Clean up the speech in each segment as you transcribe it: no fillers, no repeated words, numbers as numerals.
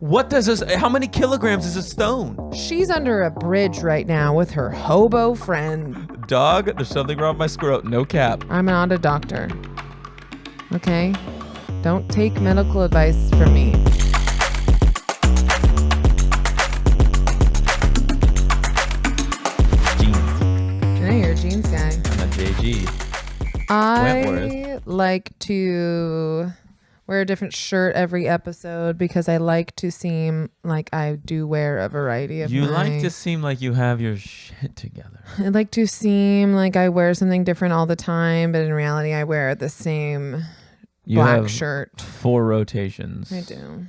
What does this? How many kilograms is a stone? She's under a bridge right now with her hobo friend. Dog, there's something wrong with my scrot. No cap. I'm not a doctor. Okay? Don't take medical advice from me. Jeans. I know you're a jeans guy. I'm a JG. I Wentworth. like to wear a different shirt every episode because I like to seem like I do wear a variety of You like to seem like you have your shit together. I like to seem like I wear something different all the time, but in reality I wear the same You black have shirt. 4 rotations. I do.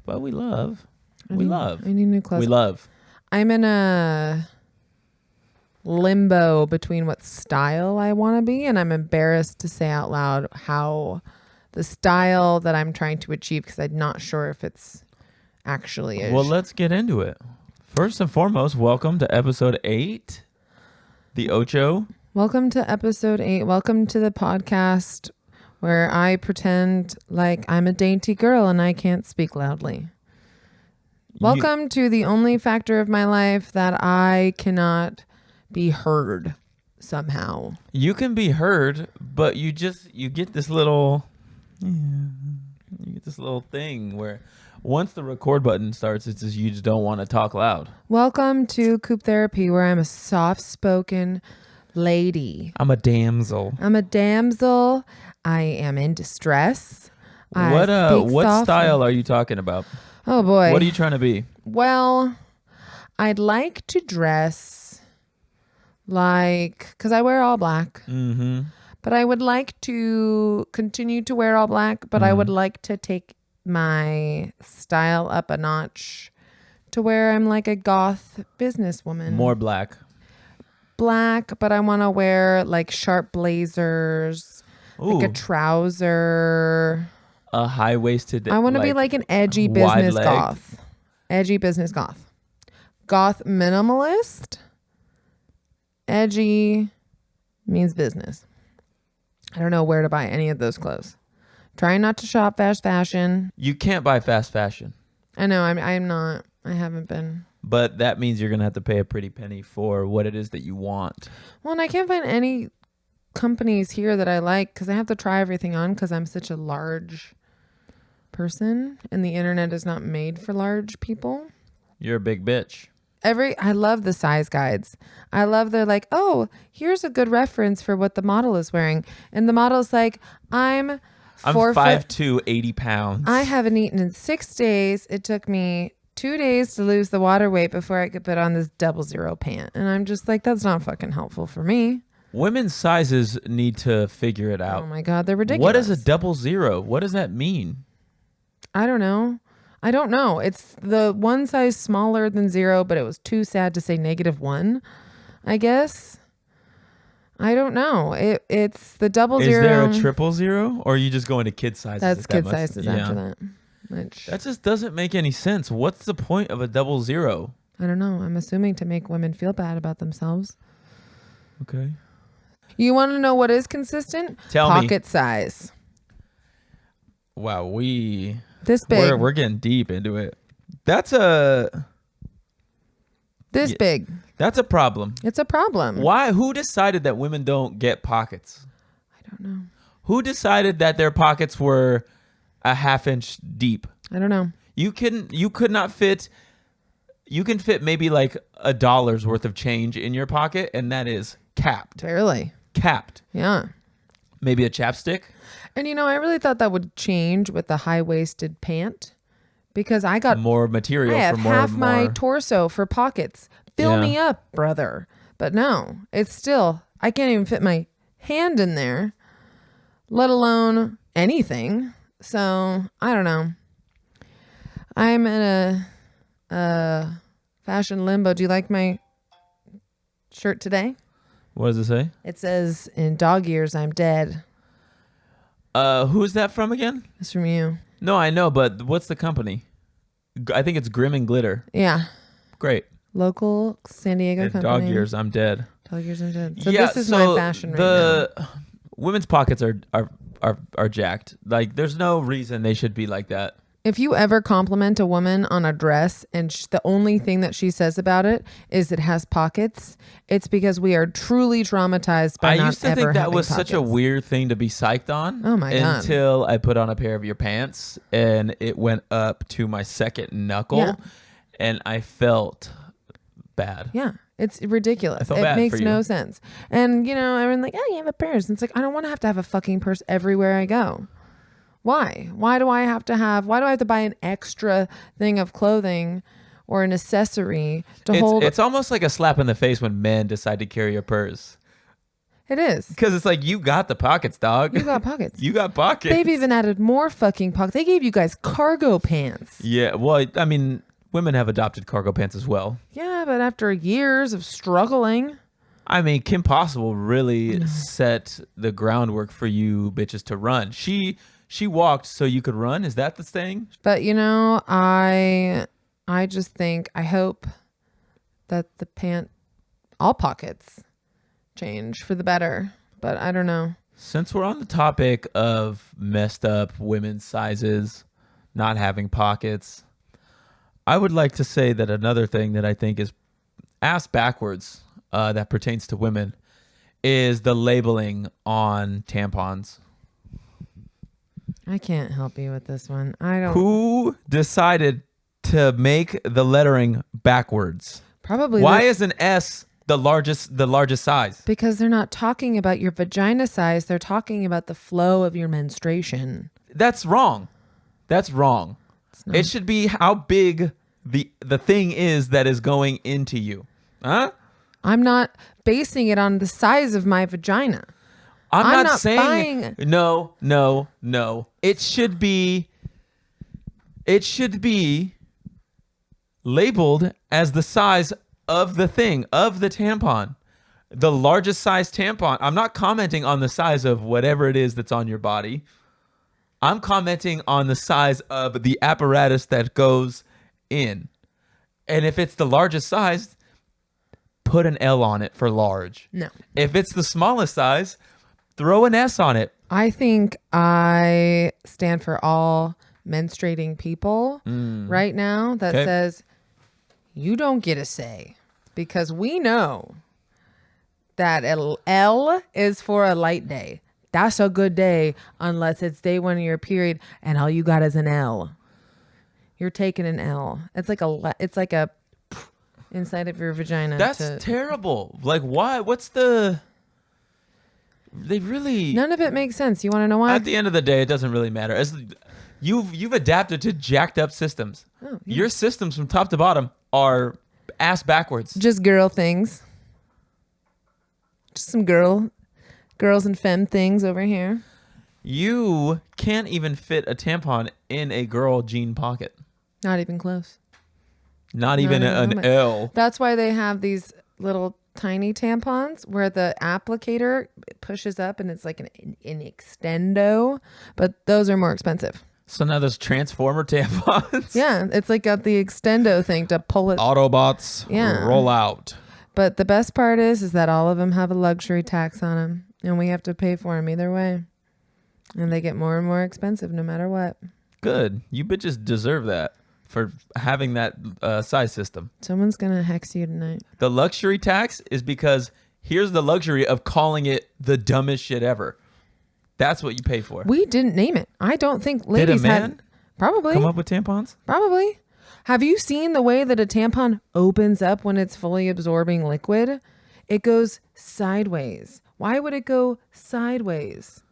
But we love. I need new clothes. We love. I'm in a limbo between what style I want to be, and I'm embarrassed to say out loud how the style that I'm trying to achieve, because I'm not sure if it's actually is. Well, let's get into it. First and foremost, welcome to episode 8, the Ocho. Welcome to episode 8. Welcome to the podcast where I pretend like I'm a dainty girl and I can't speak loudly. Welcome to the only factor of my life that I cannot be heard somehow. You can be heard, but you get this little thing where once the record button starts, it's just you just don't want to talk loud. Welcome to COOP therapy, where I'm a soft-spoken lady. I'm a damsel. I'm a damsel. I am in distress. What style are you talking about? Oh boy. What are you trying to be? Well, I'd like to dress like, because I wear all black. Mm-hmm. But I would like to continue to wear all black, but I would like to take my style up a notch to where I'm like a goth businesswoman. More black. Black, but I want to wear like sharp blazers, like a trouser. A high-waisted. I want to be like an edgy business wide-legged. goth. Edgy business goth. Goth minimalist. Edgy means business. I don't know where to buy any of those clothes. Trying not to shop fast fashion. You can't buy fast fashion. I know. I'm not. I haven't been. But that means you're going to have to pay a pretty penny for what it is that you want. Well, and I can't find any companies here that I like because I have to try everything on because I'm such a large person and the internet is not made for large people. You're a big bitch. I love the size guides. I love they're like, oh, here's a good reference for what the model is wearing. And the model's like, I'm 5'2", 80 pounds. I haven't eaten in 6 days. It took me 2 days to lose the water weight before I could put on this 00 pant. And I'm just like, that's not fucking helpful for me. Women's sizes need to figure it out. Oh my God, they're ridiculous. What is a 00? What does that mean? I don't know. It's the one size smaller than 0, but it was too sad to say -1, I guess. I don't know. It's the 00. Is there a 000? Or are you just going to kid sizes? That's kid sizes after that. That just doesn't make any sense. What's the point of a 00? I don't know. I'm assuming to make women feel bad about themselves. Okay. You want to know what is consistent? Tell me. Pocket size. Wow, this big. We're getting deep into it. Big. That's a problem. It's a problem. Why? Who decided that women don't get pockets? I don't know. Who decided that their pockets were a half-inch deep? I don't know. You could not fit. You can fit maybe like $1 worth of change in your pocket, and that is capped. Barely. Capped. Yeah. Maybe a chapstick. And I really thought that would change with the high-waisted pant because I got more material. I have for more, half more. my torso for pockets. Fill me up, brother. But no, it's still, I can't even fit my hand in there, let alone anything. So I don't know. I'm in a fashion limbo. Do you like my shirt today? What does it say? It says, in dog years, I'm dead. Who's that from again? It's from you. No, I know, but what's the company? I think it's Grim and Glitter. Yeah. Great. Local San Diego company. Dog years, I'm dead. Dog years, I'm dead. So this is my fashion right now. The women's pockets are jacked. Like, there's no reason they should be like that. If you ever compliment a woman on a dress and the only thing that she says about it is it has pockets, it's because we are truly traumatized by I not used to ever think that having was such a pockets. weird thing to be psyched on. Oh my God. Until I put on a pair of your pants and it went up to my second knuckle, Yeah. and I felt bad. Yeah. It's ridiculous. felt It bad makes for no you. sense. And, everyone's like, oh, you have a purse. And it's like, I don't want to have a fucking purse everywhere I go. Why? Why do I have to buy an extra thing of clothing or an accessory to hold? It's almost like a slap in the face when men decide to carry a purse. It is. Because it's like, you got the pockets, dog. You got pockets. You got pockets. They've even added more fucking pockets. They gave you guys cargo pants. Yeah, well, I mean, women have adopted cargo pants as well. Yeah, but after years of struggling. I mean, Kim Possible really set the groundwork for you bitches to run. She walked so you could run. Is that the thing? But I just think, I hope that all pockets change for the better. But I don't know. Since we're on the topic of messed up women's sizes, not having pockets, I would like to say that another thing that I think is ass backwards that pertains to women is the labeling on tampons. I can't help you with this one. I don't. Who decided to make the lettering backwards? Probably. Why is an S the largest size? Because they're not talking about your vagina size. They're talking about the flow of your menstruation. That's wrong. That's wrong. It should be how big the thing is that is going into you. Huh? I'm not basing it on the size of my vagina. I'm not saying buying... No. It should be labeled as the size of the thing, of the tampon. The largest size tampon. I'm not commenting on the size of whatever it is that's on your body. I'm commenting on the size of the apparatus that goes in. And if it's the largest size, put an L on it for large. No. If it's the smallest size, throw an S on it. I think I stand for all menstruating people right now that says you don't get a say, because we know that L is for a light day. That's a good day unless it's day 1 of your period and all you got is an L. You're taking an L. It's like a inside of your vagina. That's terrible. Like, why? What's the... They really... None of it makes sense. You want to know why? At the end of the day, it doesn't really matter. As you've adapted to jacked up systems. Oh, yeah. Your systems from top to bottom are ass backwards. Just girl things. Just some girls and femme things over here. You can't even fit a tampon in a girl jean pocket. Not even close. Not even an L. That's why they have these little tiny tampons where the applicator pushes up and it's like an extendo, but those are more expensive. So now there's transformer tampons. Yeah, it's like got the extendo thing to pull it. Autobots roll out. But the best part is that all of them have a luxury tax on them, and we have to pay for them either way. And they get more and more expensive no matter what. Good. You bitches deserve that for having that size system. Someone's going to hex you tonight. The luxury tax is because here's the luxury of calling it the dumbest shit ever. That's what you pay for. We didn't name it. I don't think ladies Did a man had... Probably. come up with tampons? Probably. Have you seen the way that a tampon opens up when it's fully absorbing liquid? It goes sideways. Why would it go sideways?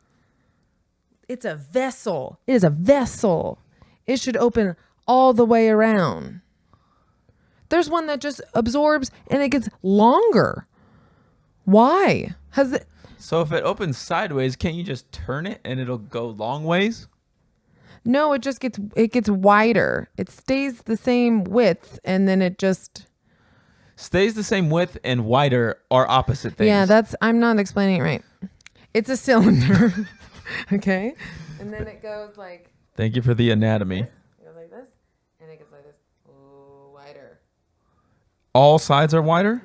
It's a vessel. It is a vessel. It should open all the way around. There's one that just absorbs and it gets longer. Why? So if it opens sideways, can't you just turn it and it'll go long ways? No, it gets wider. It stays the same width and then it just stays the same width, and wider are opposite things. Yeah, I'm not explaining it right. It's a cylinder. Okay? And then it goes like... Thank you for the anatomy. It goes like this, and it goes like this. Ooh, wider. All sides are wider?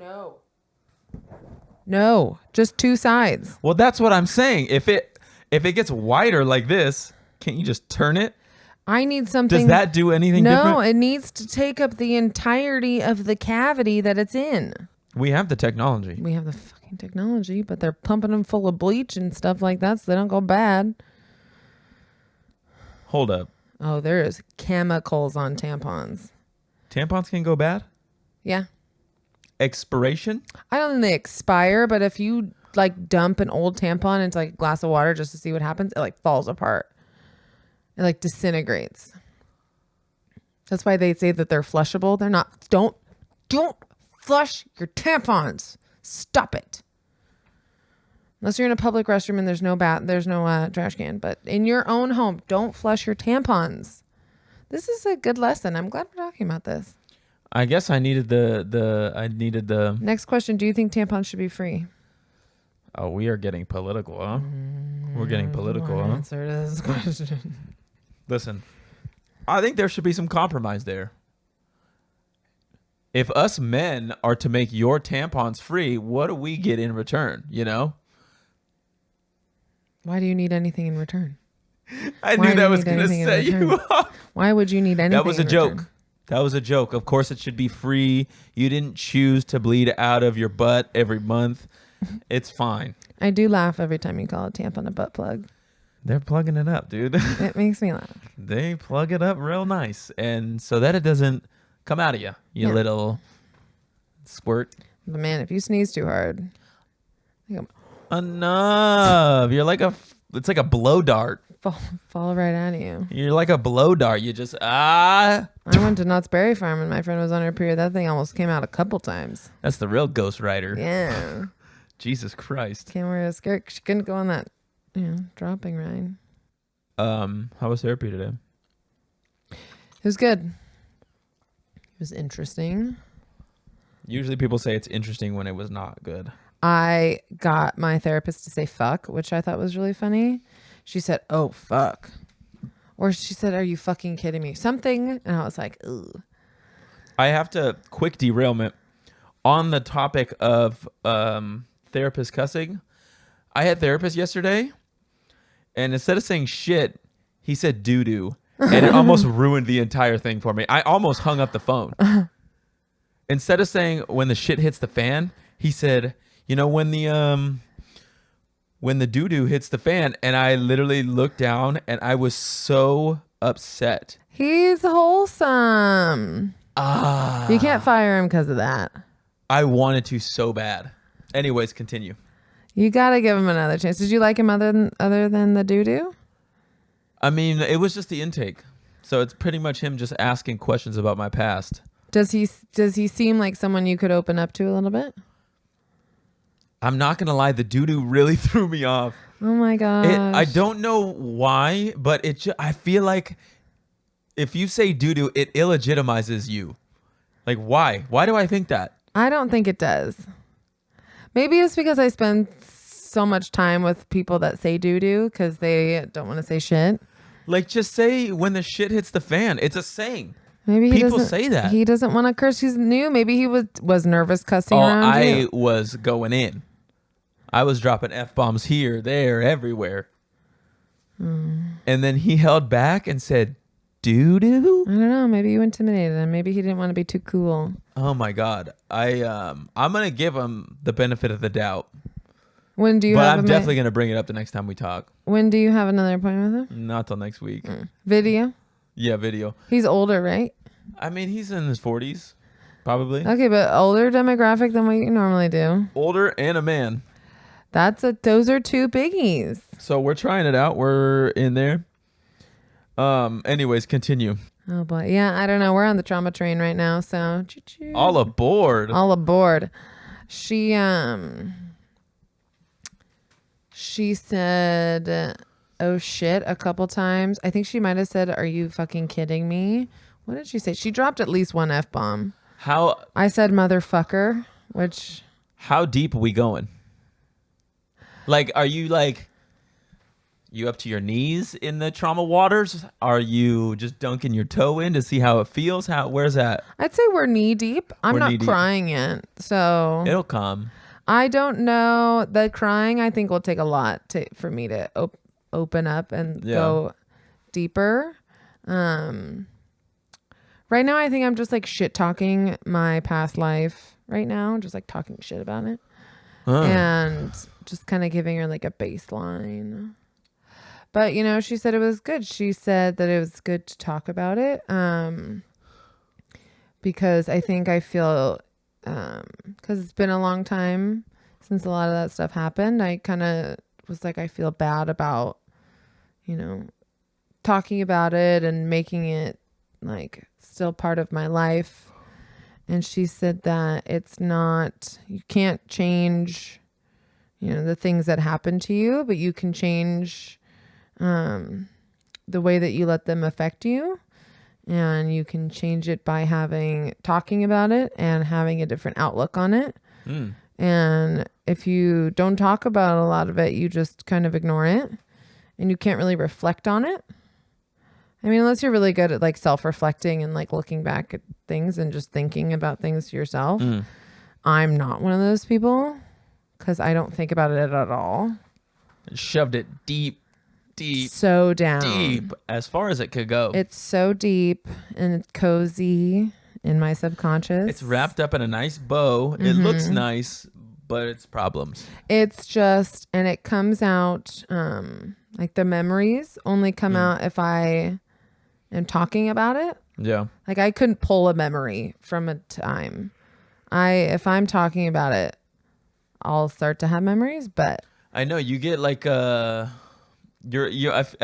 No, just two sides. Well, that's what I'm saying. If it gets wider like this, can't you just turn it? I need something. Does that do anything different? No, it needs to take up the entirety of the cavity that it's in. We have the technology. We have the fucking technology, but they're pumping them full of bleach and stuff like that so they don't go bad. Hold up. Oh, there's chemicals on tampons. Tampons can go bad? Yeah. Expiration? I don't think they expire, but if you like dump an old tampon into like a glass of water just to see what happens, it like falls apart. It like disintegrates. That's why they say that they're flushable. They're not. Don't flush your tampons. Stop it. Unless you're in a public restroom and there's no trash can. But in your own home, don't flush your tampons. This is a good lesson. I'm glad we're talking about this. I guess I needed the Next question. Do you think tampons should be free? Oh, we are getting political, huh? We're getting political, huh? Answer to this question. Listen, I think there should be some compromise there. If us men are to make your tampons free, what do we get in return, you know? Why do you need anything in return? I knew that was going to set you off. Why would you need anything That was a joke. return? That was a joke. Of course it should be free. You didn't choose to bleed out of your butt every month. It's fine. I do laugh every time you call a tampon a butt plug. They're plugging it up, dude. It makes me laugh. They plug it up real nice. And so that it doesn't come out of you, you little squirt. But man, if you sneeze too hard. Enough. It's like a blow dart. Fall right out of you. You're like a blow dart. You just, I went to Knott's Berry Farm and my friend was on her period. That thing almost came out a couple times. That's the real Ghost Rider. Yeah. Jesus Christ. Can't wear a skirt. She couldn't go on that, dropping ride. How was therapy today? It was good. It was interesting. Usually people say it's interesting when it was not good. I got my therapist to say fuck, which I thought was really funny. She said, "Oh, fuck." Or she said, "Are you fucking kidding me?" Something. And I was like, "Ugh." I have to quick derailment on the topic of therapist cussing. I had therapist yesterday, and instead of saying shit, he said doo-doo. And it almost ruined the entire thing for me. I almost hung up the phone. Instead of saying when the shit hits the fan, he said, when the doo-doo hits the fan. And I literally looked down and I was so upset. He's wholesome. You can't fire him because of that. I wanted to so bad. Anyways, continue. You got to give him another chance. Did you like him other than the doo-doo? I mean, it was just the intake. So it's pretty much him just asking questions about my past. Does he seem like someone you could open up to a little bit? I'm not going to lie. The doo-doo really threw me off. Oh my gosh. I don't know why, but I feel like if you say doo-doo, it illegitimizes you. Like, why? Why do I think that? I don't think it does. Maybe it's because I spend so much time with people that say doo-doo because they don't want to say shit. Like, just say when the shit hits the fan. It's a saying. Maybe people say that. He doesn't want to curse. He's new. Maybe he was nervous cussing around you. I was going in. I was dropping F-bombs here, there, everywhere. And then he held back and said, doo-doo? I don't know. Maybe you intimidated him. Maybe he didn't want to be too cool. Oh my God. I'm going to give him the benefit of the doubt. When do you But I'm definitely going to bring it up the next time we talk. When do you have another appointment with him? Not till next week. Video? Yeah, video. He's older, right? I mean, he's in his 40s, probably. Okay, but older demographic than what you normally do. Older and a man. Those are two biggies. So we're trying it out. We're in there. Anyways, continue. Oh boy. Yeah, I don't know. We're on the trauma train right now, so choo-choo. All aboard. All aboard. She said, "Oh shit," a couple times. I think she might have said, "Are you fucking kidding me?" What did she say? She dropped at least one F-bomb. I said motherfucker, which... How deep are we going? Like, are you you up to your knees in the trauma waters? Are you just dunking your toe in to see how it feels? Where's that? I'd say we're knee deep. I'm not crying yet, so... It'll come. I don't know. The crying, I think, will take a lot for me to open up and go deeper. Right now I think I'm just like shit talking my past life right now, just like talking shit about it. And just kind of giving her like a baseline. But you know, she said it was good. She said that it was good to talk about it. Because I think I feel because it's been a long time since a lot of that stuff happened. I kind of was like, I feel bad about, you know, talking about it and making it like still part of my life. And she said that it's not, you can't change, you know, the things that happen to you, but you can change the way that you let them affect you. And you can change it by talking about it and having a different outlook on it. And if you don't talk about a lot of it, you just kind of ignore it and you can't really reflect on it. I mean, unless you're really good at like self-reflecting and like looking back at things and just thinking about things yourself. I'm not one of those people because I don't think about it at all. Shoved it deep, so down, deep as far as it could go. It's so deep and it's cozy in my subconscious. It's wrapped up in a nice bow. It looks nice, but it's problems. It's just, and it comes out like the memories only come out if I am talking about it. Yeah. Like I couldn't pull a memory from a time. If I'm talking about it, I'll start to have memories, but I know you get like I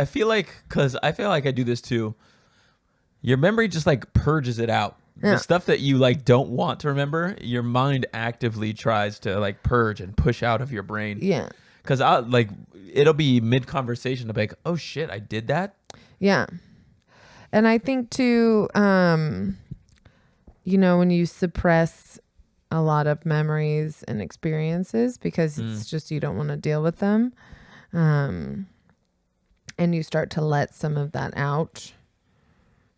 feel like, cause I feel like I do this too. Your memory just like purges it out. Yeah. The stuff that you like don't want to remember, your mind actively tries to like purge and push out of your brain. Yeah. Cause it'll be mid conversation to be like, oh shit, I did that. Yeah. And I think too, you know, when you suppress a lot of memories and experiences because it's just, you don't want to deal with them. And you start to let some of that out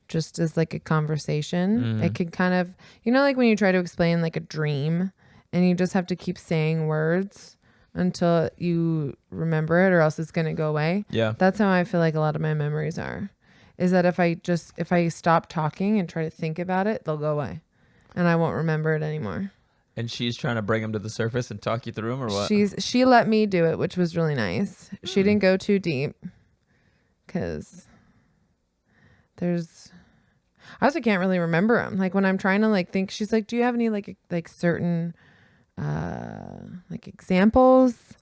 just as like a conversation. It can kind of, you know, like when you try to explain like a dream and you just have to keep saying words until you remember it or else it's going to go away. Yeah. That's how I feel like a lot of my memories are, is that if I stop talking and try to think about it, they'll go away and I won't remember it anymore. And she's trying to bring them to the surface and talk you through them or what? She let me do it, which was really nice. She didn't go too deep because I also can't really remember them. Like when I'm trying to like think, she's like, do you have any like certain like examples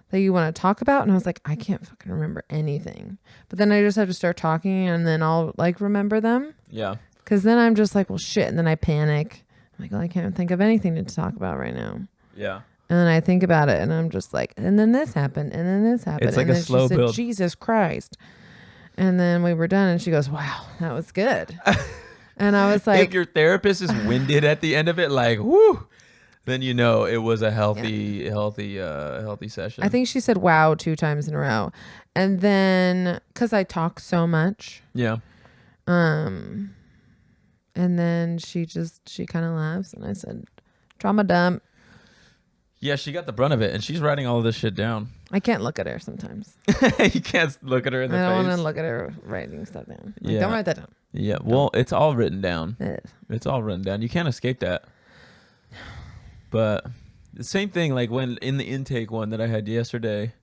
that you want to talk about? And I was like, I can't fucking remember anything. But then I just have to start talking and then I'll like remember them. Yeah. Cause then I'm just like, well shit. And then I panic. I'm like, well, I can't think of anything to talk about right now. Yeah. And then I think about it and I'm just like, and then this happened. And then this happened. It's like and a then slow she said, build. Jesus Christ. And then we were done and she goes, wow, that was good. And I was like, if your therapist is winded at the end of it, like, whoo, then you know it was a healthy session. I think she said wow 2 times in a row. And then, cause I talk so much. Yeah. And then she kind of laughs and I said, trauma dump. Yeah, she got the brunt of it and she's writing all of this shit down. I can't look at her sometimes. You can't look at her in the face. I don't want to look at her writing stuff down. Like, Yeah. don't write that down. Yeah, well, it's all written down. Ugh. It's all written down. You can't escape that. But the same thing, like when in the intake one that I had yesterday,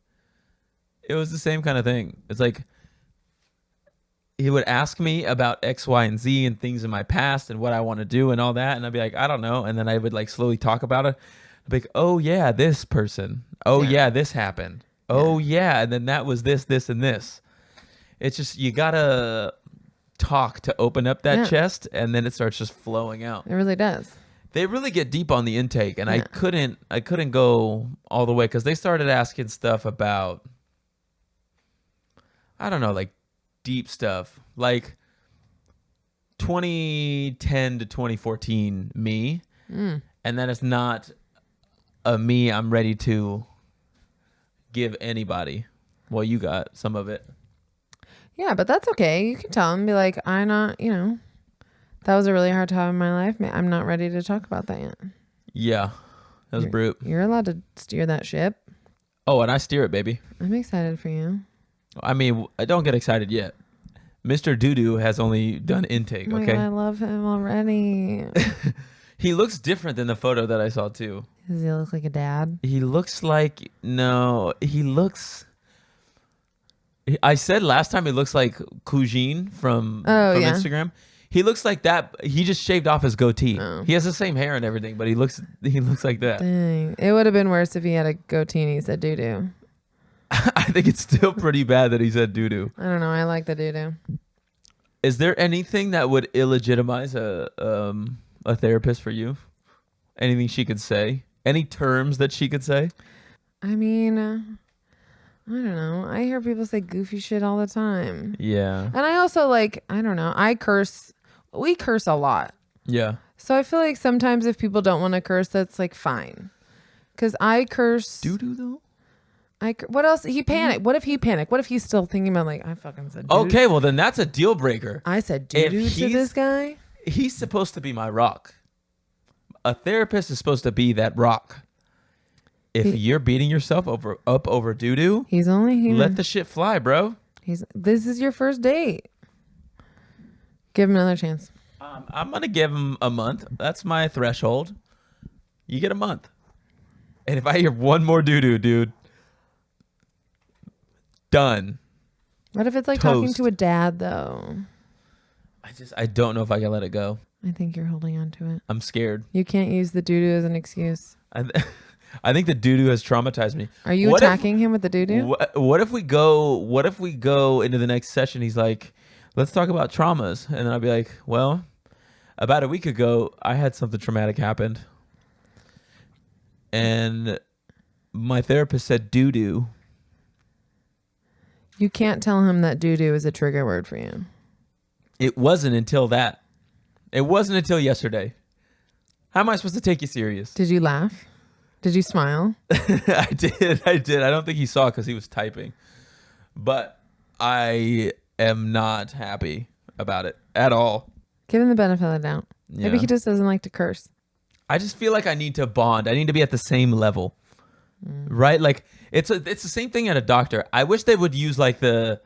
it was the same kind of thing. It's like he would ask me about X, Y, and Z and things in my past and what I want to do and all that. And I'd be like, I don't know. And then I would like slowly talk about it. I'd be like, oh yeah, this person. Oh yeah, this happened. Oh yeah. And then that was this, and this. It's just, you gotta talk to open up that chest and then it starts just flowing out. It really does. They really get deep on the intake and I couldn't go all the way because they started asking stuff about, I don't know, like deep stuff, like 2010 to 2014 me. And then it's not a me I'm ready to give anybody. Well, you got some of it. Yeah, but that's okay. You can tell them, be like, I'm not, you know, that was a really hard time in my life. I'm not ready to talk about that yet. Yeah, that was brute. You're allowed to steer that ship. Oh, and I steer it, baby. I'm excited for you. I mean, I don't get excited yet. Mr. Doodoo has only done intake. Oh my Okay. God, I love him already. He looks different than the photo that I saw too. Does he look like a dad? He looks like he looks. I said last time he looks like Cousine from Yeah. Instagram. He looks like that. He just shaved off his goatee. Oh. He has the same hair and everything, but he looks like that. Dang. It would have been worse if he had a goatee and he said doo-doo. I think it's still pretty bad that he said doo-doo. I don't know. I like the doo-doo. Is there anything that would illegitimize a therapist for you? Anything she could say? Any terms that she could say? I mean, I don't know. I hear people say goofy shit all the time. Yeah. And I also I don't know. I curse. We curse a lot. Yeah. So I feel like sometimes if people don't want to curse, that's like fine. Because I curse. Doo-doo though? What else? He panicked. What if he panicked? What if he's still thinking about I fucking said doo-doo? Okay, well then that's a deal breaker. I said doo-doo to this guy? He's supposed to be my rock. A therapist is supposed to be that rock. If you're beating yourself up over doo-doo, He's only human. let the shit fly, bro. This is your first date. Give him another chance. I'm going to give him a month. That's my threshold. You get a month. And if I hear one more doo-doo, dude, done. What if it's like Toast. talking to a dad, though? I don't know if I can let it go. I think you're holding on to it. I'm scared. You can't use the doo-doo as an excuse. I think the doo-doo has traumatized me. Are you attacking him with the doo-doo? What if we go into the next session? He's like, let's talk about traumas. And then I'll be like, well, about a week ago, I had something traumatic happen. And my therapist said doo-doo. You can't tell him that doo-doo is a trigger word for you. It wasn't until that. It wasn't until yesterday. How am I supposed to take you serious? Did you laugh? Did you smile? I did. I don't think he saw because he was typing. But I am not happy about it at all. Give him the benefit of the doubt. Yeah. Maybe he just doesn't like to curse. I just feel like I need to bond. I need to be at the same level. Right? Like it's the same thing at a doctor. I wish they would use like the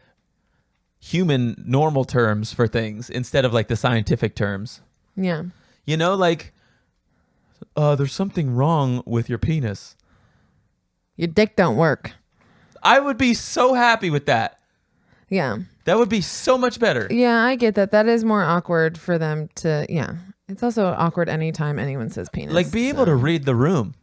human normal terms for things instead of like the scientific terms. Yeah. You know, like there's something wrong with your penis. Your dick don't work. I would be so happy with that. Yeah. That would be so much better. Yeah, I get that. That is more awkward for them to, yeah. It's also awkward anytime anyone says penis. Like be able to read the room.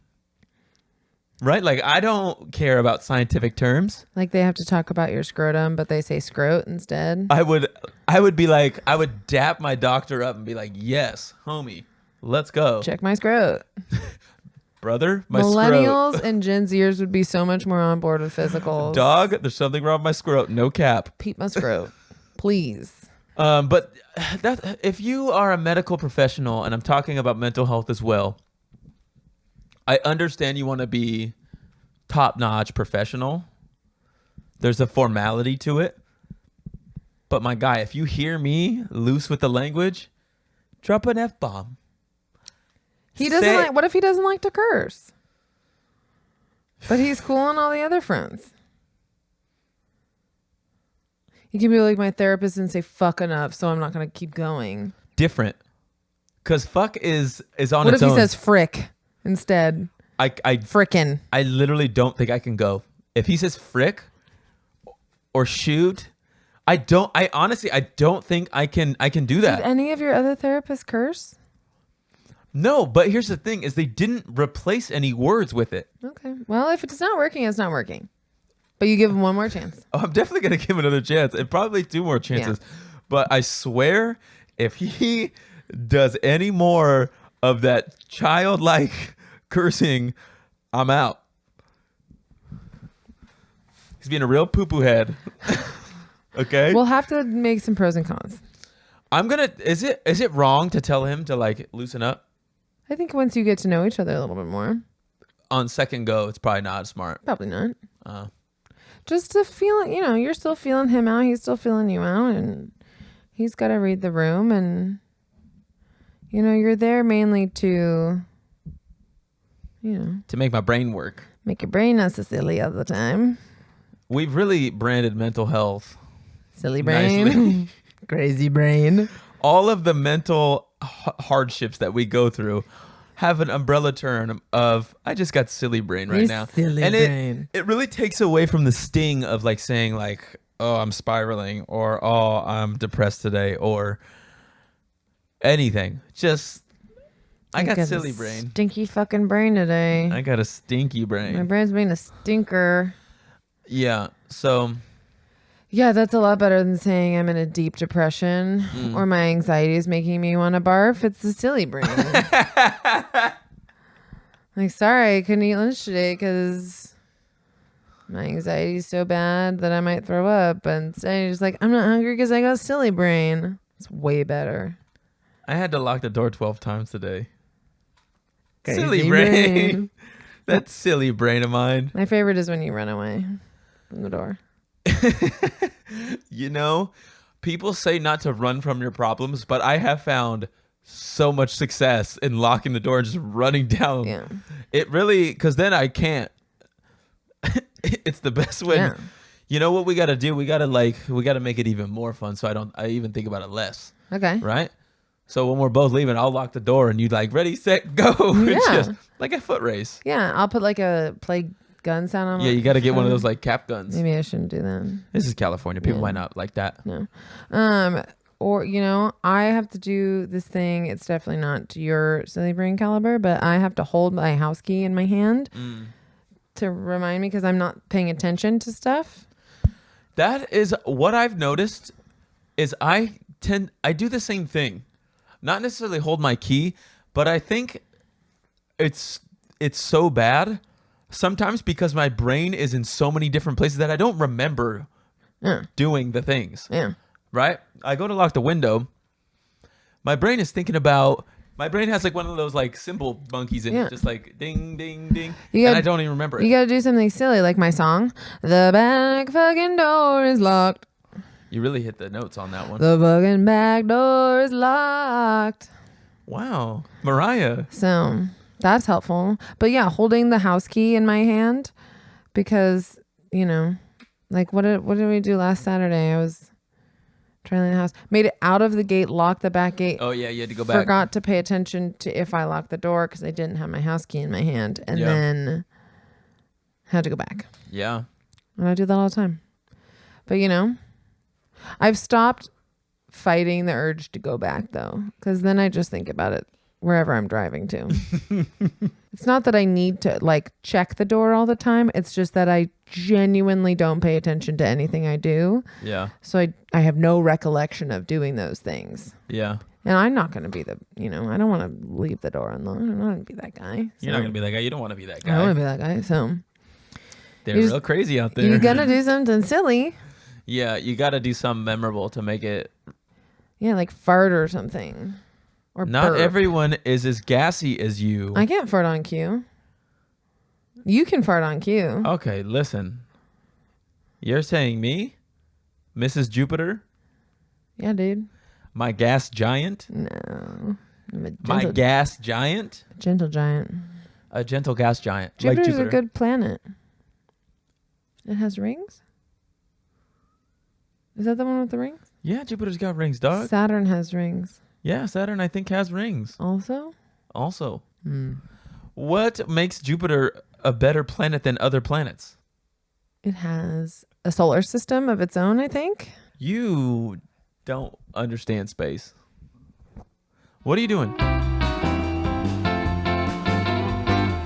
Right? Like I don't care about scientific terms. Like they have to talk about your scrotum, but they say scrot instead. I would be like, I would dap my doctor up and be like, yes, homie, let's go. Check my scrot. Brother, my Millennials scrot. and Gen Zers would be so much more on board with physicals. Dog, there's something wrong with my scrot. No cap. Peep my scrot. Please. But that if you are a medical professional, and I'm talking about mental health as well, I understand you want to be top-notch professional. There's a formality to it. But my guy, if you hear me loose with the language, drop an F-bomb. He doesn't like, what if he doesn't like to curse? But he's cool on all the other fronts. You can be like my therapist and say fuck enough, so I'm not going to keep going. Different. Because fuck is on What its if own. he says frick instead? I Frickin'. I literally don't think I can go. If he says frick or shoot, I honestly don't think I can do that. Did any of your other therapists curse? No, but here's the thing is they didn't replace any words with it. Okay. Well, if it's not working, it's not working. But you give him one more chance. Oh, I'm definitely going to give him another chance and probably 2 more chances. Yeah. But I swear if he does any more of that childlike cursing, I'm out. He's being a real poo-poo head. Okay? We'll have to make some pros and cons. Is it wrong to tell him to like loosen up? I think once you get to know each other a little bit more. On second go, it's probably not smart. Probably not. Just to feel, you're still feeling him out. He's still feeling you out. And he's got to read the room. And, you're there mainly to, to make my brain work. make your brain not so silly all the time. We've really branded mental health Silly brain. nicely. Crazy brain. All of the mental hardships that we go through have an umbrella term of I just got silly brain right now. Silly and brain. it really takes away from the sting of like saying like, oh, I'm spiraling, or oh, I'm depressed today, or anything. Just I got silly brain. Stinky fucking brain today. I got a stinky My brain. brain's being a stinker. Yeah. So Yeah, that's a lot better than saying I'm in a deep depression or my anxiety is making me want to barf. It's the silly brain. Like, sorry, I couldn't eat lunch today because my anxiety is so bad that I might throw up. And instead, you're just like, I'm not hungry because I got silly brain. It's way better. I had to lock the door 12 times today. Crazy Silly brain. That silly brain of mine. My favorite is when you run away from the door. You know, people say not to run from your problems, but I have found so much success in locking the door and just running down. Yeah. It really, because then I can't. It's the best when, Yeah. you know what we got to do? We got to make it even more fun so I even think about it less. Okay. Right? So when we're both leaving, I'll lock the door and you like, ready, set, go. It's Yeah. just like a foot race. Yeah. I'll put like a play gun sound on. Yeah, you got to get one of those like cap guns. Maybe I shouldn't do that. This is California. People Yeah. might not like that. No. Or, you know, I have to do this thing. It's definitely not to your silly brain caliber, but I have to hold my house key in my hand to remind me because I'm not paying attention to stuff. That is what I've noticed is I do the same thing. Not necessarily hold my key, but I think it's so bad sometimes because my brain is in so many different places that I don't remember doing the things. Yeah. Right? I go to lock the window. My brain is thinking about. My brain has like one of those like symbol monkeys in it, just like ding, ding, ding, and I don't even remember it. You got to do something silly like my song. The back fucking door is locked. You really hit the notes on that one. The fucking back door is locked. Wow, Mariah. So that's helpful. But yeah, holding the house key in my hand because, you know, like what did we do last Saturday? I was trying the house, made it out of the gate, locked the back gate. Oh yeah, you had to go back. Forgot to pay attention to if I locked the door because I didn't have my house key in my hand, and then had to go back. Yeah. And I do that all the time. But you know, I've stopped fighting the urge to go back though, because then I just think about it wherever I'm driving to. It's not that I need to like check the door all the time. It's just that I genuinely don't pay attention to anything I do. Yeah. So I have no recollection of doing those things. Yeah. And I'm not going to be I don't want to leave the door unlocked. I don't want to be that guy. So. You're not going to be that guy. You don't want to be that guy. I don't want to be that guy. So they're real crazy out there. You got to do something silly. Yeah. You got to do something memorable to make it. Yeah. Like fart or something. Or not burp. everyone is as gassy as you. I can't fart on cue. You can fart on cue. Okay. Listen. You're saying me? Mrs. Jupiter? Yeah, dude. My gas giant? No. My gas giant? Gentle giant. A gentle gas giant. Jupiter's like Jupiter. a good planet. It has rings? Is that the one with the rings? Yeah, Jupiter's got rings, dog. Saturn has rings. Yeah, Saturn I think has rings. Also? What makes Jupiter a better planet than other planets? It has a solar system of its own, I think. You don't understand space. What are you doing?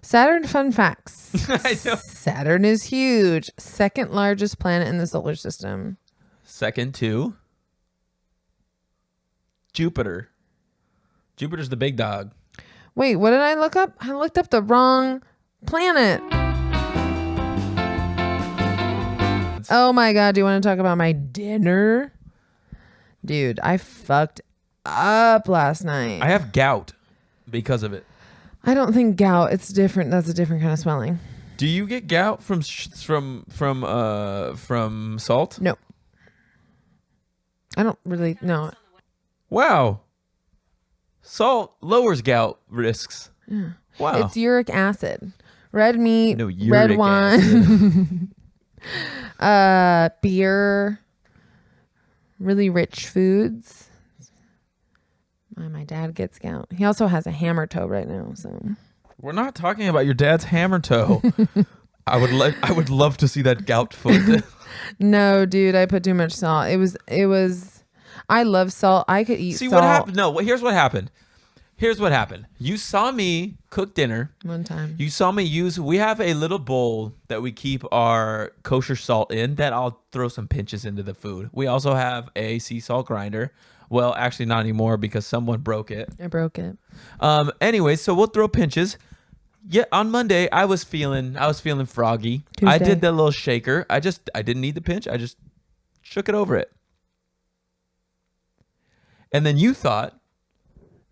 Saturn fun facts. I know. Saturn is huge. Second largest planet in the solar system. Second to Jupiter. Jupiter's the big dog. Wait, what did I look up? I looked up the wrong planet. Oh my God. Do you want to talk about my dinner? Dude, I fucked up last night. I have gout because of it. I don't think gout. It's different. That's a different kind of swelling. Do you get gout from salt? No. I don't really know. Wow. Salt lowers gout risks. Yeah. Wow. It's uric acid. Red meat, No, red uric wine, beer. really rich foods. My dad gets gout. He also has a hammer toe right now. So We're not talking about your dad's hammer toe. I would love to see that gout foot. no, dude, I put too much salt. It was. I love salt. I could eat See salt. what happened? No, here's what happened. Here's what happened. You saw me cook dinner. One time. You saw me we have a little bowl that we keep our kosher salt in that I'll throw some pinches into the food. We also have a sea salt grinder. Well, actually not anymore because someone broke it. I broke it. Anyway, so we'll throw pinches. Yeah, on Monday I was feeling froggy. Tuesday. I did the little shaker. I didn't need the pinch. I just shook it over it. And then you thought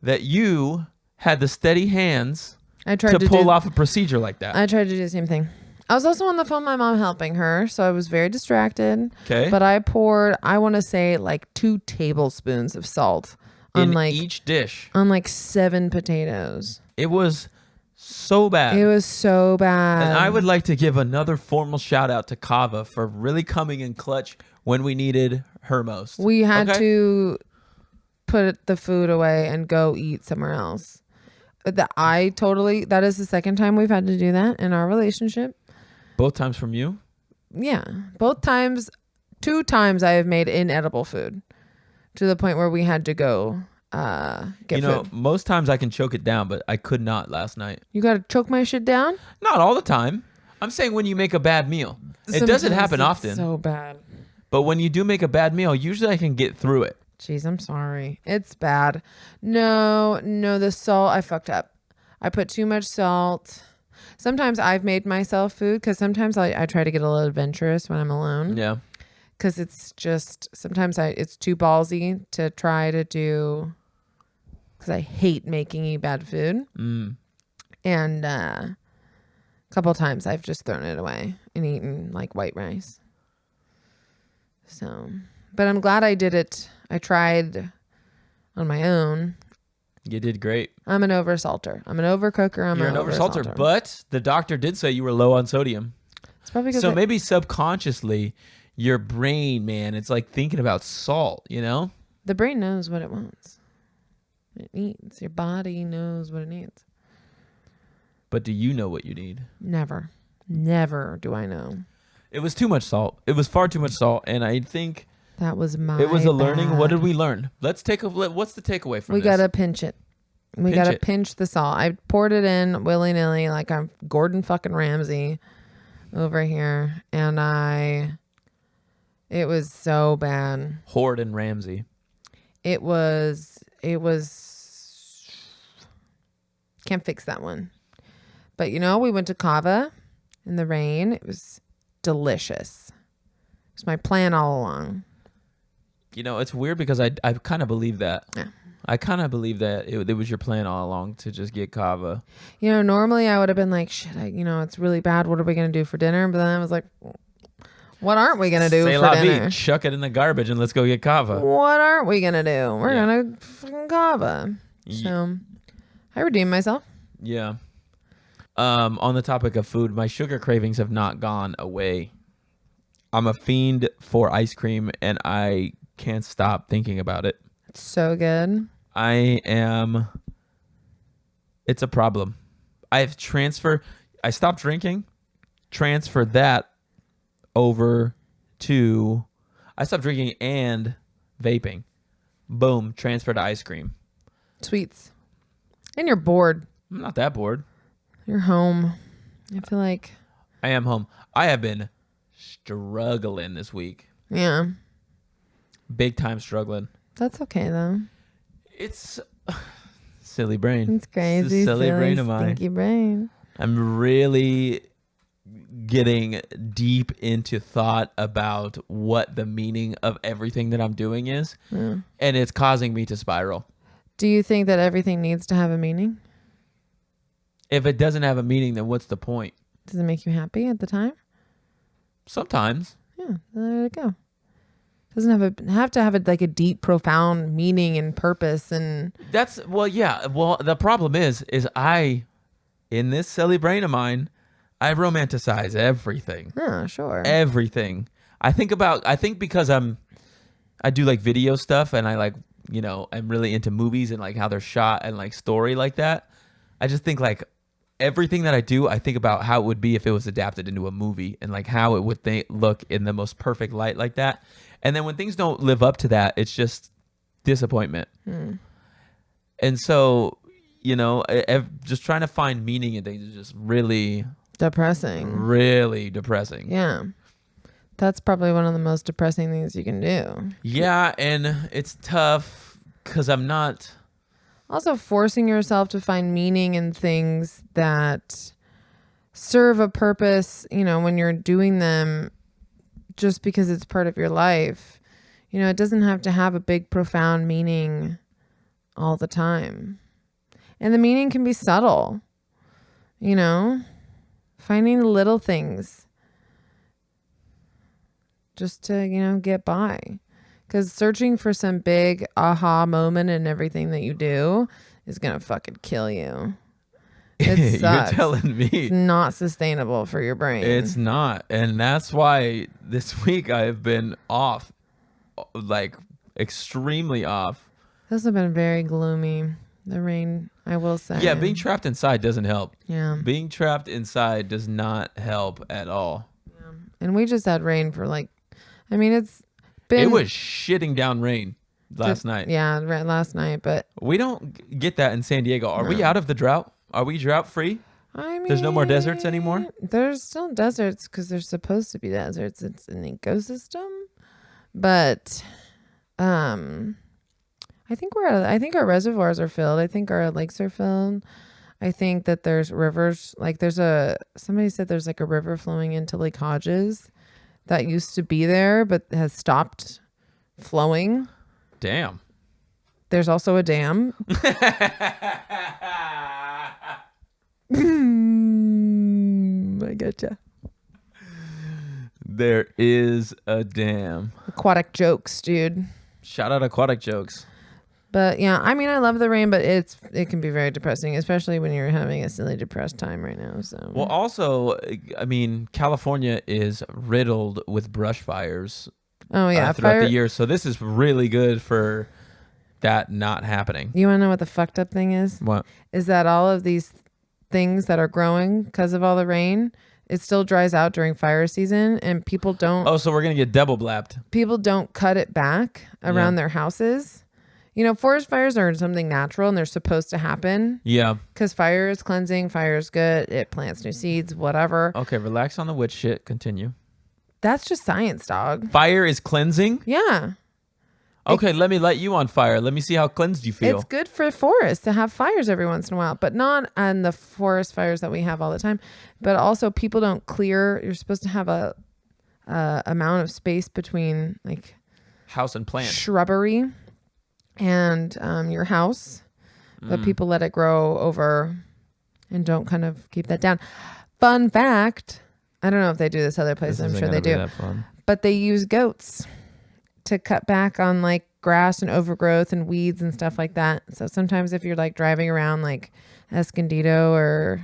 that you had the steady hands to pull off a procedure like that. I tried to do the same thing. I was also on the phone with my mom helping her, so I was very distracted. Okay. But I poured, I want to say, like 2 tablespoons of salt on in each dish. On like 7 potatoes. It was so bad. It was so bad. And I would like to give another formal shout out to CAVA for really coming in clutch when we needed her most. We had to put the food away and go eat somewhere else. That is the second time we've had to do that in our relationship. Both times from you? Yeah. Both times, 2 times I have made inedible food to the point where we had to go get food. Most times I can choke it down, but I could not last night. You got to choke my shit down? Not all the time. I'm saying when you make a bad meal. It doesn't happen often. So bad. But when you do make a bad meal, usually I can get through it. Jeez, I'm sorry. It's bad. No, the salt, I fucked up. I put too much salt. Sometimes I've made myself food because sometimes I try to get a little adventurous when I'm alone. Yeah. Because it's just, sometimes it's too ballsy to try to do, because I hate making bad food. And a couple times I've just thrown it away and eaten like white rice. So, but I'm glad I did it. I tried on my own. You did great. I'm an oversalter. I'm an overcooker. You're an oversalter. But the doctor did say you were low on sodium. It's probably because maybe subconsciously, your brain, man, it's like thinking about salt, you know? The brain knows what it wants. It needs. Your body knows what it needs. But do you know what you need? Never do I know. It was too much salt. It was far too much salt. And I think that was it was a learning. What did we learn? What's the takeaway from this? We got to pinch it. We got to pinch the salt. I poured it in willy-nilly like I'm Gordon fucking Ramsay over here. And it was so bad. Horde and Ramsay. It was, can't fix that one. But we went to CAVA in the rain. It was delicious. It was my plan all along. It's weird because I kind of believe that. Yeah. I kind of believe that it was your plan all along to just get CAVA. Normally I would have been like, shit, it's really bad. What are we going to do for dinner? But then I was like, what aren't we going to do for dinner? Chuck it in the garbage and let's go get CAVA. What aren't we going to do? We're going to fucking CAVA. So I redeemed myself. Yeah. On the topic of food, my sugar cravings have not gone away. I'm a fiend for ice cream and I can't stop thinking about it. It's so good. It's a problem. I stopped drinking, transferred that over to, I stopped drinking and vaping. Boom, transfer to ice cream. Sweets. And you're bored. I'm not that bored. You're home. I feel like. I am home. I have been struggling this week. Yeah. Big time struggling. That's okay though. It's silly brain. It's crazy. Silly brain of mine. Stinky brain. I'm really getting deep into thought about what the meaning of everything that I'm doing is. Yeah. And it's causing me to spiral. Do you think that everything needs to have a meaning? If it doesn't have a meaning, then what's the point? Does it make you happy at the time? Sometimes. Yeah, there you go. Doesn't have to have a deep, profound meaning and purpose and. That's yeah. Well, the problem is I, in this silly brain of mine, I romanticize everything. Oh, sure. Everything. I think because I'm I do like video stuff, and I like, I'm really into movies and like how they're shot and like story like that. I just think like everything that I do, I think about how it would be if it was adapted into a movie and like how it would look in the most perfect light like that. And then when things don't live up to that, it's just disappointment. And so, just trying to find meaning in things is just really depressing. Really depressing. Yeah. That's probably one of the most depressing things you can do. Yeah, and it's tough because I'm not... Also forcing yourself to find meaning in things that serve a purpose, when you're doing them just because it's part of your life. It doesn't have to have a big, profound meaning all the time. And the meaning can be subtle, finding the little things just to, get by. Because searching for some big aha moment in everything that you do is going to fucking kill you. It sucks. You're telling me. It's not sustainable for your brain. It's not. And that's why this week I have been off, like extremely off. This has been very gloomy. The rain, I will say. Yeah, being trapped inside doesn't help. Yeah. Being trapped inside does not help at all. Yeah. And we just had rain for it's been... It was shitting down rain last night. Yeah, last night, but... We don't get that in San Diego. Are we out of the drought? Are we drought free? There's no more deserts anymore? There's still deserts because there's supposed to be deserts. It's an ecosystem. But I think our reservoirs are filled. I think our lakes are filled. I think that there's rivers. Like somebody said there's like a river flowing into Lake Hodges that used to be there but has stopped flowing. Damn. There's also a dam. I getcha. There is a dam. Aquatic jokes, dude. Shout out aquatic jokes. But yeah, I love the rain, but it can be very depressing, especially when you're having a silly depressed time right now. So well, also, California is riddled with brush fires. Oh yeah, throughout the year. So this is really good for that not happening. You want to know what the fucked up thing is? What? Is that all of these things that are growing because of all the rain, it still dries out during fire season, and people don't. Oh, so we're gonna get double blapped. People don't cut it back around their houses. Forest fires are something natural and they're supposed to happen. Yeah. Because fire is cleansing, fire is good. It plants new seeds, whatever. Okay, relax on the witch shit. Continue. That's just science, dog. Fire is cleansing? Yeah. Okay, let me light you on fire. Let me see how cleansed you feel. It's good for forests to have fires every once in a while, but not on the forest fires that we have all the time. But also people don't clear. You're supposed to have a amount of space between like house and plant. Shrubbery and your house, but people let it grow over and don't kind of keep that down. Fun fact, I don't know if they do this other places. I'm sure they do, but they use goats to cut back on like grass and overgrowth and weeds and stuff like that. So sometimes if you're like driving around like Escondido or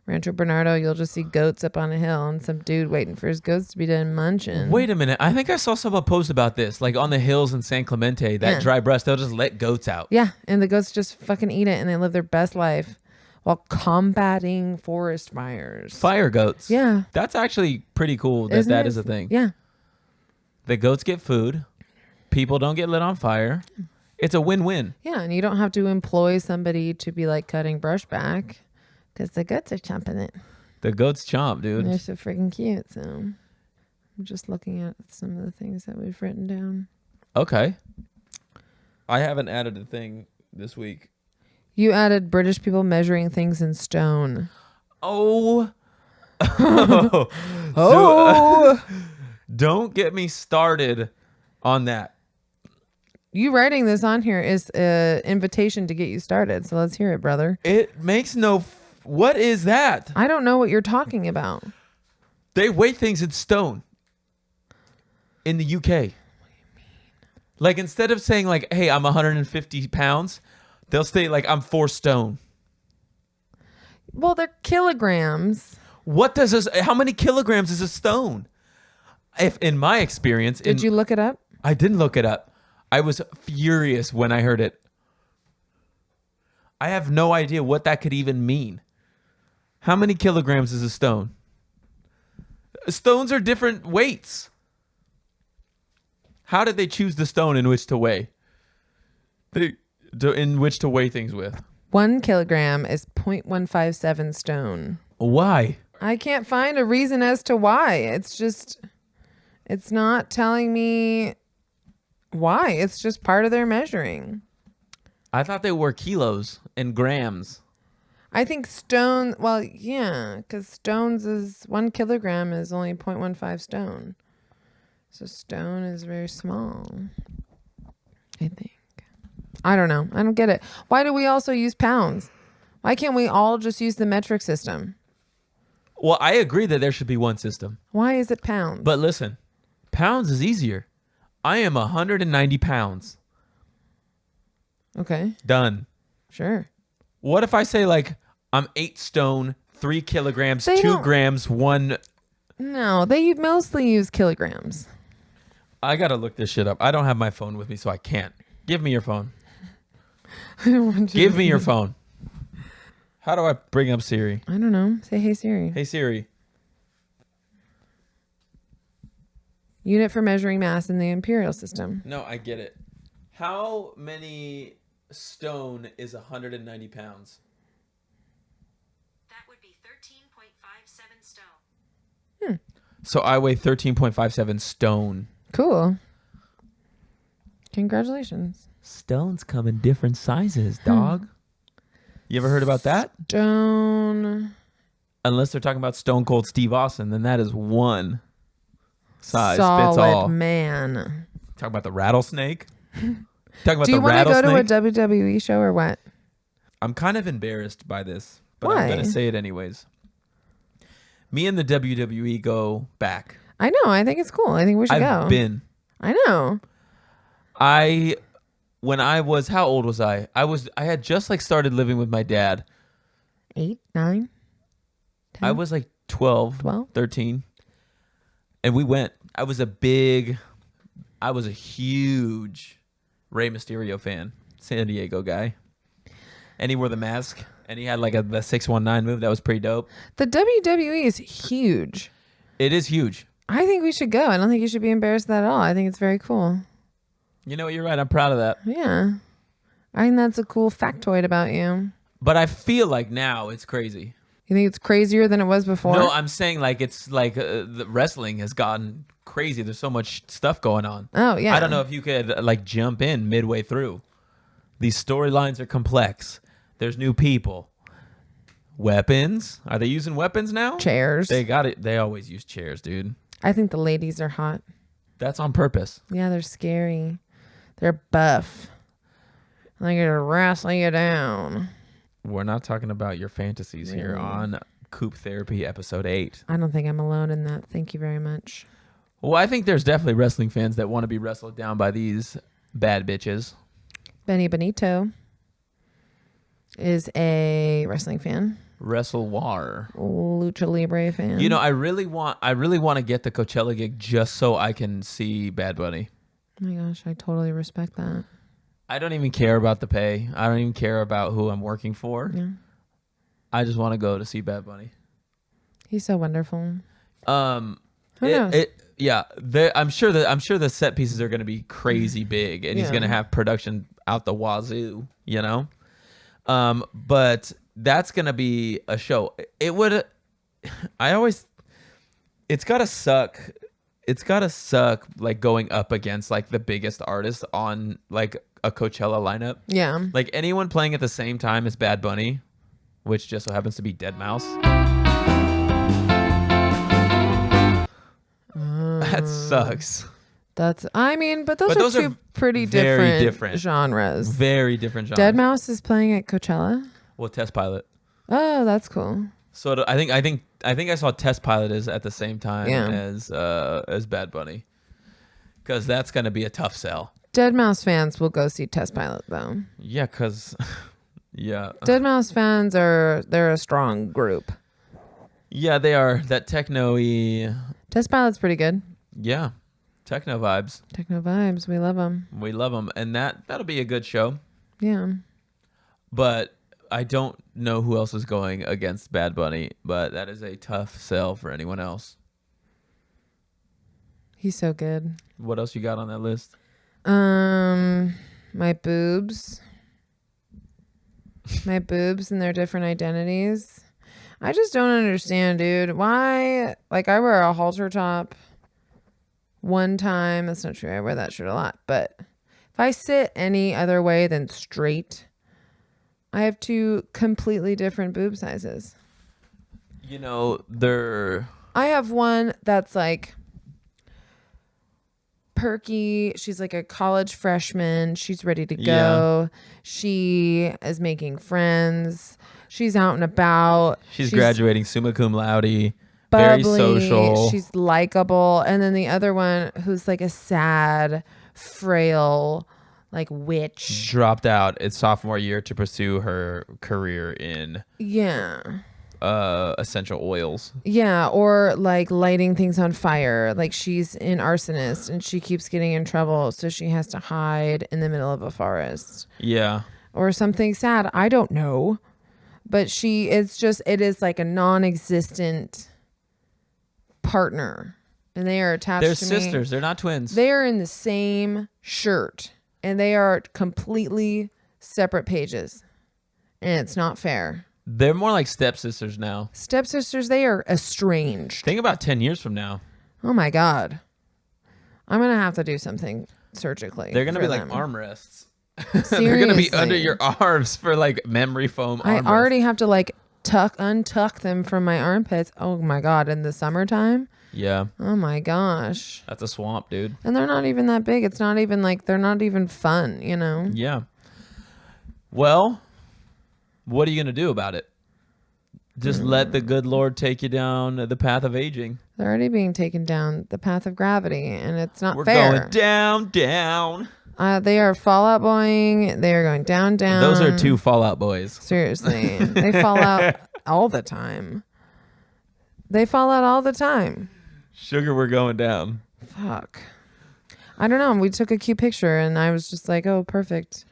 Rancho Bernardo, you'll just see goats up on a hill and some dude waiting for his goats to be done munching. Wait a minute. I think I saw someone post about this, like on the hills in San Clemente, that dry brush, they'll just let goats out. Yeah. And the goats just fucking eat it and they live their best life while combating forest fires. Fire goats. Yeah. That's actually pretty cool that that is a thing. Yeah. The goats get food. People don't get lit on fire. It's a win-win. Yeah. And you don't have to employ somebody to be like cutting brush back. Because the goats are chomping it. The goats chomp, dude. And they're so freaking cute. So I'm just looking at some of the things that we've written down. Okay. I haven't added a thing this week. You added British people measuring things in stone. Oh. Oh. Don't get me started on that. You writing this on here is an invitation to get you started. So let's hear it, brother. It makes no... What is that? I don't know what you're talking about. They weigh things in stone in the UK. What do you mean? Like instead of saying like, hey, I'm 150 pounds, they'll say like, I'm 4 stone. Well, they're kilograms. What does this, how many kilograms is a stone? If in my experience. Did you look it up? I didn't look it up. I was furious when I heard it. I have no idea what that could even mean. How many kilograms is a stone? Stones are different weights. How did they choose the stone in which to weigh? In which to weigh things with? 1 kilogram is 0.157 stone. Why? I can't find a reason as to why. It's not telling me why. It's just part of their measuring. I thought they were kilos and grams. I think stone, well, yeah, because stones is 1 kilogram is only 0.15 stone. So stone is very small, I think. I don't know. I don't get it. Why do we also use pounds? Why can't we all just use the metric system? Well, I agree that there should be one system. Why is it pounds? But listen, pounds is easier. I am 190 pounds. Okay. Done. Sure. What if I say like I'm 8 stone, 3 kilograms, They 2 don't- grams, 1... No, they mostly use kilograms. I got to look this shit up. I don't have my phone with me, so I can't. Give me your phone. I don't want you Give to me your see- phone. How do I bring up Siri? I don't know. Say, hey, Siri. Hey, Siri. Unit for measuring mass in the imperial system. No, I get it. How many stone is 190 pounds? That would be 13.57 stone. So I weigh 13.57 stone. Cool. Congratulations. Stones come in different sizes, dog. You ever heard about that? Stone. Unless they're talking about Stone Cold Steve Austin, then that is one size Solid fits all. man. Talk about the rattlesnake. Talk about Do you the want to go rattlesnake. to a WWE show or what? I'm kind of embarrassed by this, but I'm Why? going to say it anyways. Me and the WWE go back. I know. I think it's cool. I think we should go. I've been. I know. When I was, how old was I? I had just like started living with my dad. 8, 9, 10. I was like 12, 12? 13. And we went. I was a huge Rey Mysterio fan, San Diego guy. And he wore the mask and he had like the 619 move. That was pretty dope. The WWE is huge. It is huge. I think we should go. I don't think you should be embarrassed at all. I think it's very cool. You know what? You're right. I'm proud of that. Yeah. I think that's a cool factoid about you. But I feel like now it's crazy. You think it's crazier than it was before? No, I'm saying like it's like the wrestling has gotten crazy. There's so much stuff going on. Oh, yeah. I don't know if you could like jump in midway through. These storylines are complex. There's new people. Weapons. Are they using weapons now? Chairs. They got it. They always use chairs, dude. I think the ladies are hot. That's on purpose. Yeah, they're scary. They're buff. Like they're wrestling you down. We're not talking about your fantasies here Really? on COOP Therapy episode 8. I don't think I'm alone in that. Thank you very much. Well, I think there's definitely wrestling fans that want to be wrestled down by these bad bitches. Benny Benito is a wrestling fan. Wrestle War. Lucha Libre fan. You know, I really want to get the Coachella gig just so I can see Bad Bunny. Oh my gosh, I totally respect that. I don't even care about the pay. I don't even care about who I'm working for. Yeah. I just want to go to see Bad Bunny. He's so wonderful. Who knows? Yeah, I'm sure the set pieces are going to be crazy big, and he's Yeah. going to have production out the wazoo. You know, but that's going to be a show. It would. It's gotta suck. It's gotta suck like going up against like the biggest artists on like a Coachella lineup. Yeah. Like anyone playing at the same time as Bad Bunny, which just so happens to be Deadmau5. That sucks. I mean, but those But are those are two pretty very different, different. genres. Very different genre. Deadmau5 is playing at Coachella. Well, Test Pilot. Oh, that's cool. So I think I saw Test Pilot is at the same time Yeah. as Bad Bunny, because that's gonna be a tough sell. Deadmau5 fans will go see Test Pilot though. Yeah, because yeah, Deadmau5 fans they're a strong group. yeah, they are that techno-y. Test Pilot's pretty good. Yeah, Techno vibes. Techno vibes. We love them. We love them. And that'll be a good show. Yeah. But I don't know who else is going against Bad Bunny, but that is a tough sell for anyone else. He's so good. What else you got on that list? My boobs. My boobs and their different identities. I just don't understand, dude. Why? Like, I wear a halter top one time. That's not true. I wear that shirt a lot. But if I sit any other way than straight, I have two completely different boob sizes. You know, they're... I have one that's like perky. She's like a college freshman. She's ready to go. Yeah. She is making friends. She's out and about. She's graduating summa cum laude. Bubbly. Very social. She's likable. And then the other one who's like a sad, frail, like witch. Dropped out its sophomore year to pursue her career in essential oils. Yeah, or like lighting things on fire. Like she's an arsonist and she keeps getting in trouble, so she has to hide in the middle of a forest. Yeah. Or something sad. I don't know. But it is like a non-existent partner. And they are attached They're to sisters. me. They're not twins. They are in the same shirt. And they are completely separate pages. And it's not fair. They're more like stepsisters now. Stepsisters, they are estranged. Think about 10 years from now. Oh my God. I'm going to have to do something surgically. They're going to for be like them. armrests. Seriously. They're going to be under your arms for like memory foam armrests. I already have to like untuck them from my armpits. Oh my God. In the summertime. Yeah. Oh my gosh. That's a swamp, dude. And they're not even that big. It's not even like, they're not even fun, you know? Yeah. Well, what are you going to do about it? Just let the good Lord take you down the path of aging. They're already being taken down the path of gravity, and it's not We're fair. going down, down. They are Fallout Boying. They are going down, down. Those are two Fallout Boys. Seriously. They fall out all the time. They fall out all the time. Sugar, we're going down. Fuck. I don't know. We took a cute picture, and I was just like, oh, perfect.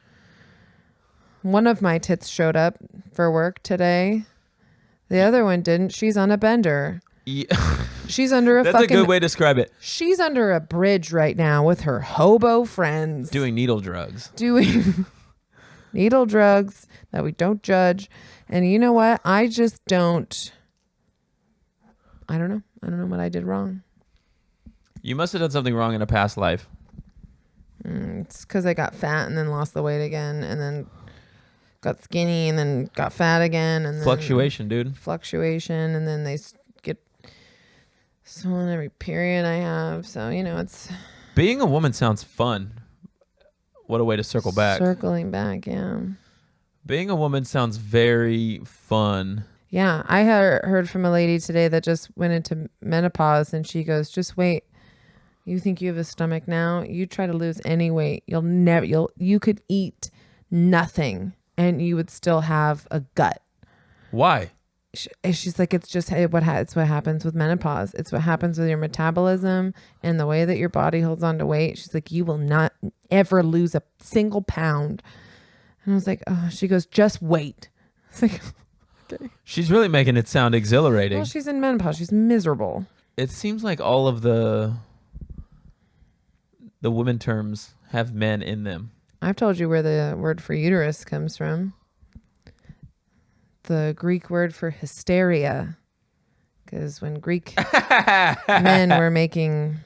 One of my tits showed up for work today. The other one didn't. She's on a bender. Yeah. She's under a That's fucking... a good way to describe it. She's under a bridge right now with her hobo friends. Doing needle drugs. Doing needle drugs that we don't judge. And you know what? I just don't... I don't know. I don't know what I did wrong. You must have done something wrong in a past life. It's because I got fat and then lost the weight again and then got skinny and then got fat again. And then Fluctuation, dude. Fluctuation. And then they get swollen every period I have. So, you know, it's... Being a woman sounds fun. What a way to circle back. Circling back, yeah. Being a woman sounds very fun. Yeah, I heard from a lady today that just went into menopause and she goes, just wait. You think you have a stomach now? You try to lose any weight. You could eat nothing and you would still have a gut. Why? She's like, it's just it's what happens with menopause. It's what happens with your metabolism and the way that your body holds on to weight. She's like, you will not ever lose a single pound. And I was like, oh, she goes, just wait. It's like, okay. She's really making it sound exhilarating. Well, she's in menopause. She's miserable. It seems like all of the women terms have men in them. I've told you where the word for uterus comes from. The Greek word for hysteria. Because when Greek men were making,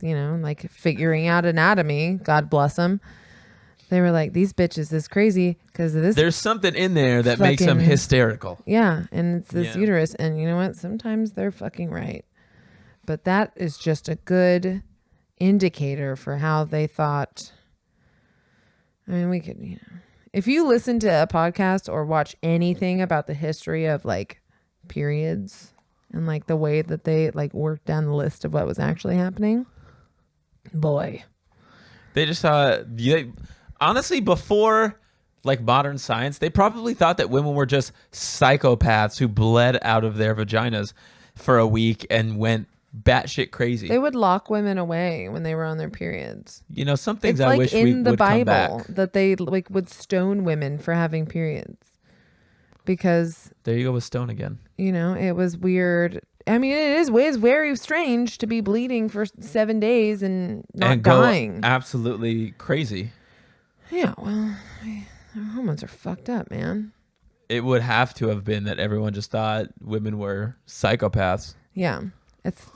like figuring out anatomy, God bless them, they were like, these bitches is crazy because of this. There's something in there that makes them hysterical. Yeah, and it's this uterus. And you know what? Sometimes they're fucking right. But that is just a good indicator for how they thought. I mean, we could, if you listen to a podcast or watch anything about the history of like periods and like the way that they like worked down the list of what was actually happening, boy. They just honestly, before like modern science, they probably thought that women were just psychopaths who bled out of their vaginas for a week and went batshit crazy. They would lock women away when they were on their periods. You know, some things It's I like wish we in the would come Bible back. that they like would stone women for having periods because, There you go with Stone again. you know, it was weird. I mean, it's very strange to be bleeding for 7 days and not And go dying. absolutely crazy. Yeah, well, our hormones are fucked up, man. It would have to have been that everyone just thought women were psychopaths. Yeah.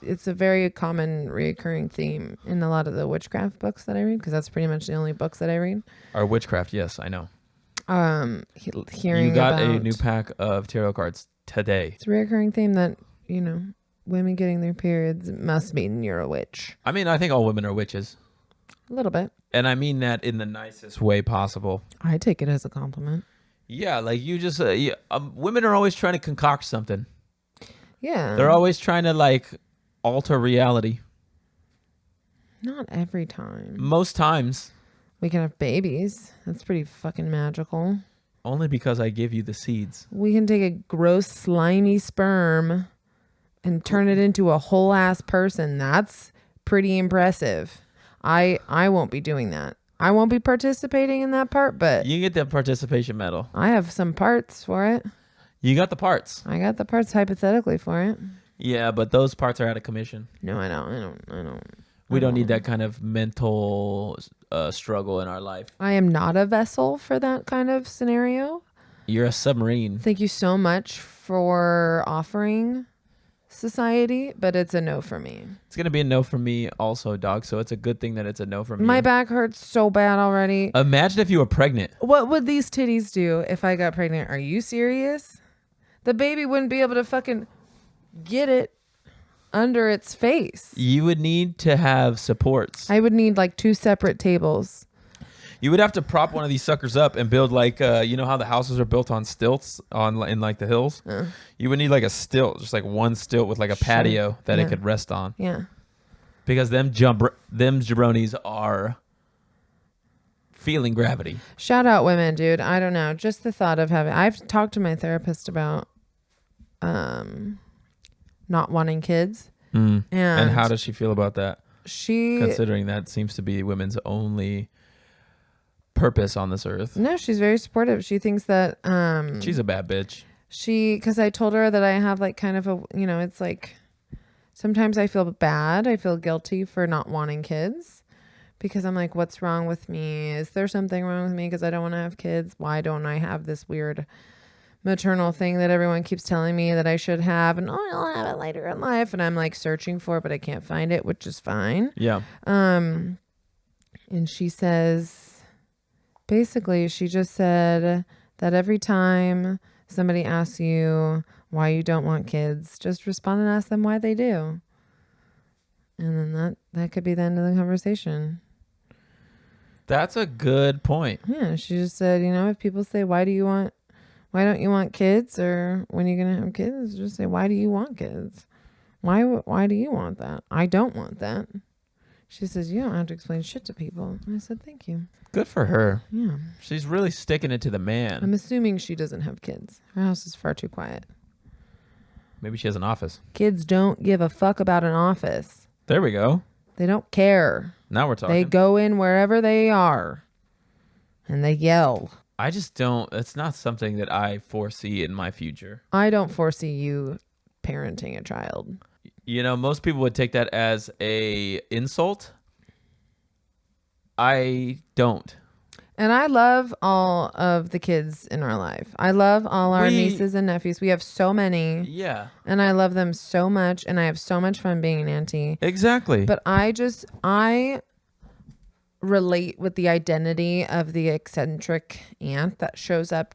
It's a very common reoccurring theme in a lot of the witchcraft books that I read because that's pretty much the only books that I read. Or witchcraft, yes, I know. Hearing You got about, a new pack of tarot cards today. it's a reoccurring theme that, you know, women getting their periods must mean you're a witch. I mean, I think all women are witches. A little bit. And I mean that in the nicest way possible. I take it as a compliment. Yeah, like you just, women are always trying to concoct something. Yeah. They're always trying to like alter reality. Not every time. Most times, We can have babies. That's pretty fucking magical. only because I give you the seeds. We can take a gross, slimy sperm and turn it into a whole ass person. That's pretty impressive. I won't be doing that. I won't be participating in that part, but You get the participation medal. I have some parts for it. You got the parts. I got the parts hypothetically for it. Yeah, but those parts are out of commission. No, I don't. We don't need that kind of mental struggle in our life. I am not a vessel for that kind of scenario. You're a submarine. Thank you so much for offering society, but it's a no for me. It's going to be a no for me also, dog. So it's a good thing that it's a no from My you. back hurts so bad already. Imagine if you were pregnant. What would these titties do if I got pregnant? Are you serious? The baby wouldn't be able to fucking get it under its face. You would need to have supports. I would need like 2 separate tables. You would have to prop one of these suckers up and build like, you know how the houses are built on stilts in like the hills? You would need like a stilt, just like one stilt with like a patio that Yeah. it could rest on. Yeah. Because them jabronis are feeling gravity. Shout out women, dude. I don't know. Just the thought of having, I've talked to my therapist about not wanting kids. And how does she feel about that? she Considering that seems to be women's only purpose on this earth. No, she's very supportive. She thinks that She's a bad bitch. because I told her that I have like kind of a, you know, it's like sometimes I feel bad. I feel guilty for not wanting kids because I'm like, what's wrong with me? Is there something wrong with me because I don't want to have kids? Why don't I have this weird maternal thing that everyone keeps telling me that I should have? And I'll have it later in life. And I'm like searching for it, but I can't find it, which is fine. Yeah. And she says, basically, she just said that every time somebody asks you why you don't want kids, just respond and ask them why they do. And then that could be the end of the conversation. That's a good point. Yeah, she just said, you know, if people say, why don't you want kids? Or when are you going to have kids? Just say, why do you want kids? Why do you want that? I don't want that. She says, you don't have to explain shit to people. And I said, thank you. Good for her. Yeah. She's really sticking it to the man. I'm assuming she doesn't have kids. Her house is far too quiet. Maybe she has an office. Kids don't give a fuck about an office. There we go. They don't care. Now we're talking. They go in wherever they are and they yell. I just don't. It's not something that I foresee in my future. I don't foresee you parenting a child. You know, most people would take that as a insult. I don't. And I love all of the kids in our life. I love all our nieces and nephews. We have so many. Yeah. And I love them so much. And I have so much fun being an auntie. Exactly. But I relate with the identity of the eccentric aunt that shows up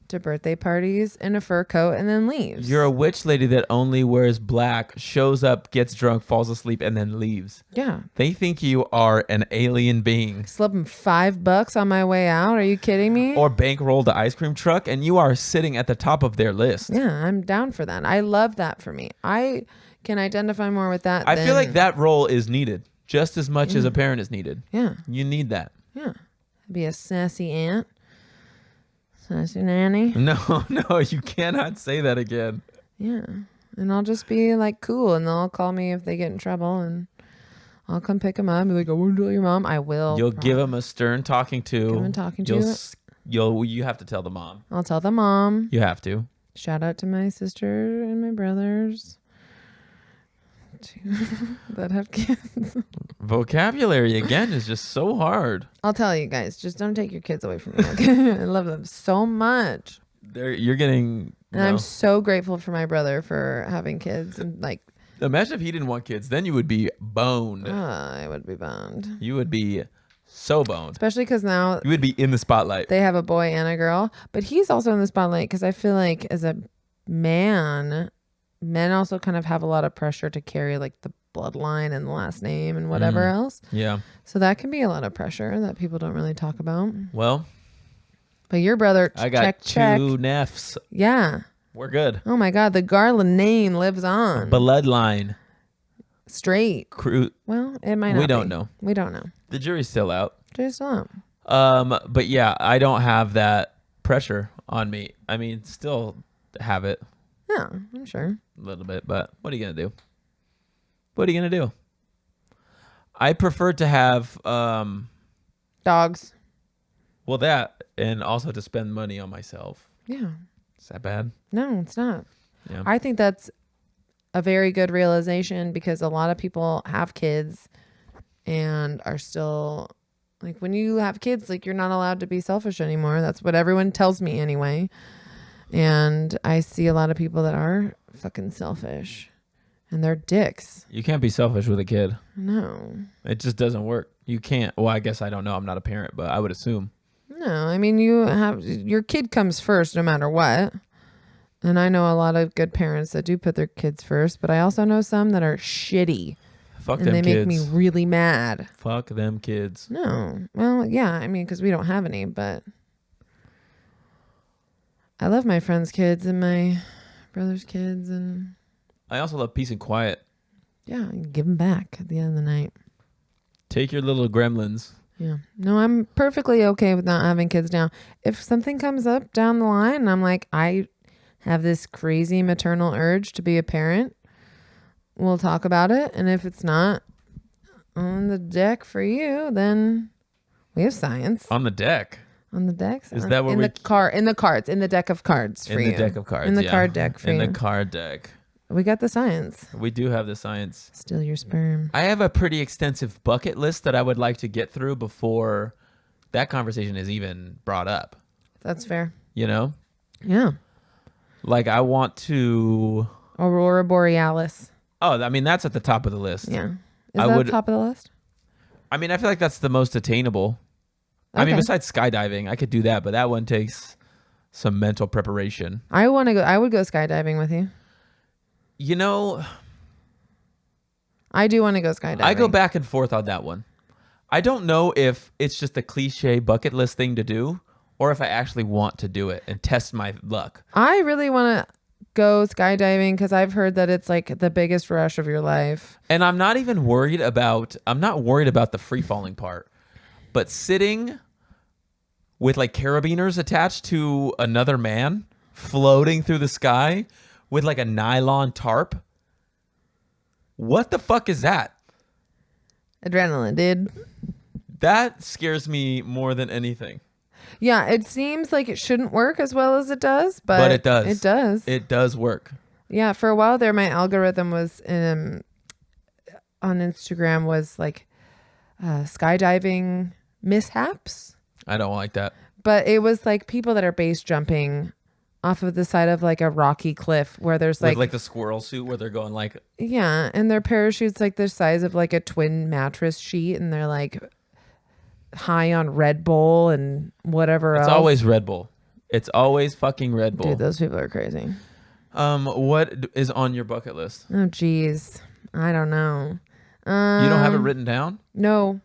to birthday parties in a fur coat and then leaves. You're a witch lady that only wears black, shows up, gets drunk, falls asleep, and then leaves. Yeah. They think you are an alien being. Slip them $5 on my way out. Are you kidding me? Or bankroll the ice cream truck, and you are sitting at the top of their list. Yeah, I'm down for that. I love that for me. I can identify more with that. I feel like that role is needed just as much as a parent is needed. Yeah. You need that. Yeah. Be a sassy aunt. Sassy nanny. No, you cannot say that again. Yeah. And I'll just be like cool, and they'll call me if they get in trouble, and I'll come pick them up and be like, I want to tell your mom. I will. You'll give them a stern talking to. Give 'em a talking to. You have to tell the mom. I'll tell the mom. You have to. Shout out to my sister and my brothers that have kids. Vocabulary again is just so hard. I'll tell you guys, just don't take your kids away from me. Okay? I love them so much. You're getting. And I'm so grateful for my brother for having kids. And like, imagine if he didn't want kids, then you would be boned. I would be boned. You would be so boned. Especially because now You would be in the spotlight. they have a boy and a girl, but he's also in the spotlight because I feel like as a man, men also kind of have a lot of pressure to carry like the bloodline and the last name and whatever else. Yeah. So that can be a lot of pressure that people don't really talk about. Well, But your brother, I got check. two neffs. Yeah. We're good. Oh my God, the Garland name lives on. Bloodline. Straight. Well, it might not. We don't be. know. We don't know. The jury's still out. Just not. But yeah, I don't have that pressure on me. I mean, still have it Yeah, I'm sure. a little bit, but what are you gonna do? What are you gonna do? I prefer to have Dogs. well, that, and also to spend money on myself. Yeah. Is that bad? No, it's not. Yeah. I think that's a very good realization because a lot of people have kids and are still like, when you have kids, like, you're not allowed to be selfish anymore. That's what everyone tells me anyway. And I see a lot of people that are fucking selfish and they're dicks. You can't be selfish with a kid. No. It just doesn't work. You can't. Well, I guess I don't know. I'm not a parent, but I would assume. No, I mean, your kid comes first no matter what. And I know a lot of good parents that do put their kids first, but I also know some that are shitty. Fuck and them they kids. make me really mad. Fuck them kids. No. Well, yeah, I mean, because we don't have any, but I love my friends' kids and my brother's kids, and I also love peace and quiet. yeah, give them back at the end of the night. Take your little gremlins. Yeah. No, I'm perfectly okay with not having kids now. If something comes up down the line and I'm like, I have this crazy maternal urge to be a parent, we'll talk about it. And if it's not on the deck for you, then we have science. On the deck. On the decks? Is that what in we... the cards, in the deck of cards for in you. the deck of cards, In the yeah. card deck for in you. the card deck. We got the science. We do have the science. Steal your sperm. I have a pretty extensive bucket list that I would like to get through before that conversation is even brought up. That's fair. You know? Yeah. Like, I want to... Aurora Borealis. Oh, I mean, that's at the top of the list. Yeah. Is I that would- top of the list? I mean, I feel like that's the most attainable. I mean, Okay. besides skydiving, I could do that, but that one takes some mental preparation. I want to go. I would go skydiving with you. You know, I do want to go skydiving. I go back and forth on that one. I don't know if it's just a cliche bucket list thing to do or if I actually want to do it and test my luck. I really want to go skydiving because I've heard that it's like the biggest rush of your life. And I'm not worried about the free falling part, but sitting with like carabiners attached to another man floating through the sky with like a nylon tarp. What the fuck is that? Adrenaline, dude. That scares me more than anything. Yeah, it seems like it shouldn't work as well as it does, but it does. It does. It does work. Yeah, for a while there, my algorithm was on Instagram was like skydiving mishaps, I don't like that. but it was like people that are base jumping off of the side of like a rocky cliff where there's With like, like the squirrel suit where they're going like, yeah, and their parachutes like the size of like a twin mattress sheet, and they're like high on Red Bull and whatever it's else. always Red Bull. It's always fucking Red Bull. Dude, those people are crazy. What is on your bucket list? Oh, geez. I don't know. You don't have it written down? No,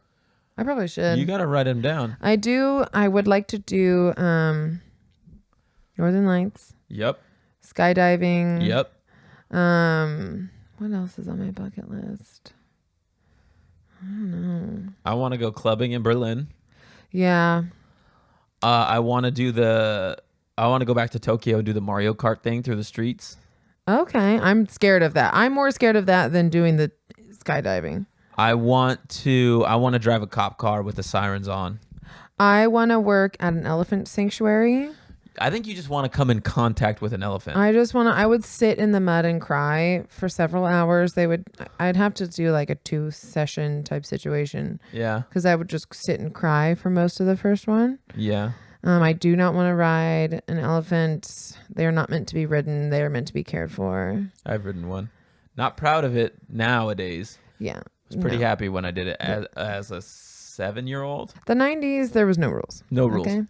I probably should. You got to write them down. I do. I would like to do Northern Lights, Yep. skydiving. Yep. What else is on my bucket list? I don't know. I want to go clubbing in Berlin. Yeah. I want to go back to Tokyo and do the Mario Kart thing through the streets. Okay. I'm scared of that. I'm more scared of that than doing the skydiving. I want to drive a cop car with the sirens on. I want to work at an elephant sanctuary. I think you just want to come in contact with an elephant. I would sit in the mud and cry for several hours. I'd have to do like a 2-session type situation. Yeah. Because I would just sit and cry for most of the first one. Yeah. I do not want to ride an elephant. They are not meant to be ridden. They are meant to be cared for. I've ridden one. Not proud of it nowadays. Yeah. I was pretty happy when I did it as a 7-year-old. The 90s, there was no rules. No rules. Okay? What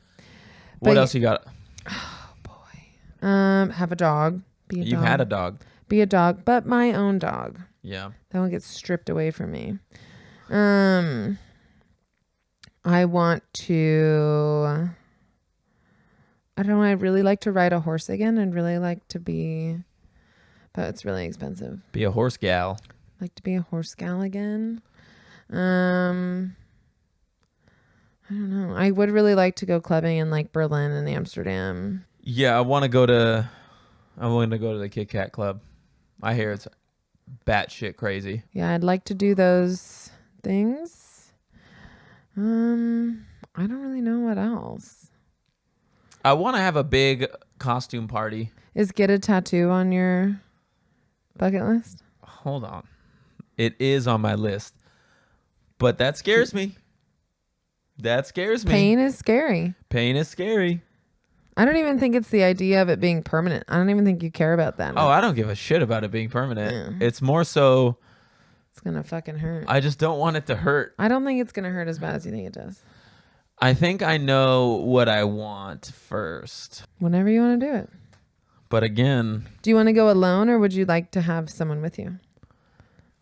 But else you got? Oh boy. Have a dog. Be a You've dog. had a dog. Be a dog, but my own dog. Yeah. That one gets stripped away from me. I want to. I don't know. I'd really like to ride a horse again. I'd really like to be, but it's really expensive. Be a horse gal. I'd like to be a horse gal again. I don't know. I would really like to go clubbing in like Berlin and Amsterdam. Yeah, I want to go to the Kit Kat Club. I hear it's batshit crazy. Yeah, I'd like to do those things. I don't really know what else. I want to have a big costume party. Is get a tattoo on your bucket list? Hold on. It is on my list. But that scares me. That scares me. Pain is scary. Pain is scary. I don't even think it's the idea of it being permanent. I don't even think you care about that. Oh, I don't give a shit about it being permanent. Yeah. It's more so It's going to fucking hurt. I just don't want it to hurt. I don't think it's going to hurt as bad as you think it does. I think I know what I want first. Whenever you want to do it. But again, Do you want to go alone or would you like to have someone with you?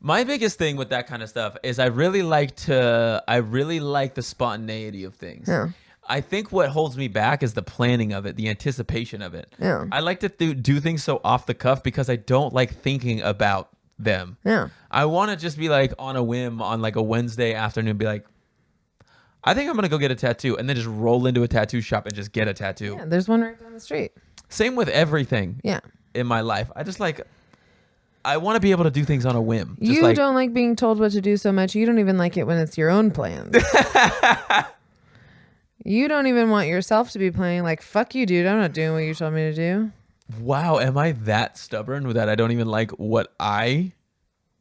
my biggest thing with that kind of stuff is I really like the spontaneity of things. Yeah. I think what holds me back is the planning of it, the anticipation of it. Yeah. I like to do things so off the cuff because I don't like thinking about them. Yeah. I want to just be like on a whim on like a Wednesday afternoon, be like, I think I'm going to go get a tattoo and then just roll into a tattoo shop and just get a tattoo. Yeah. There's one right down the street. Same with everything Yeah. in my life. I want to be able to do things on a whim. Just You don't like being told what to do so much. You don't even like it when it's your own plans. You don't even want yourself to be playing like, fuck you, dude. I'm not doing what you told me to do. Wow, am I that stubborn that I don't even like what I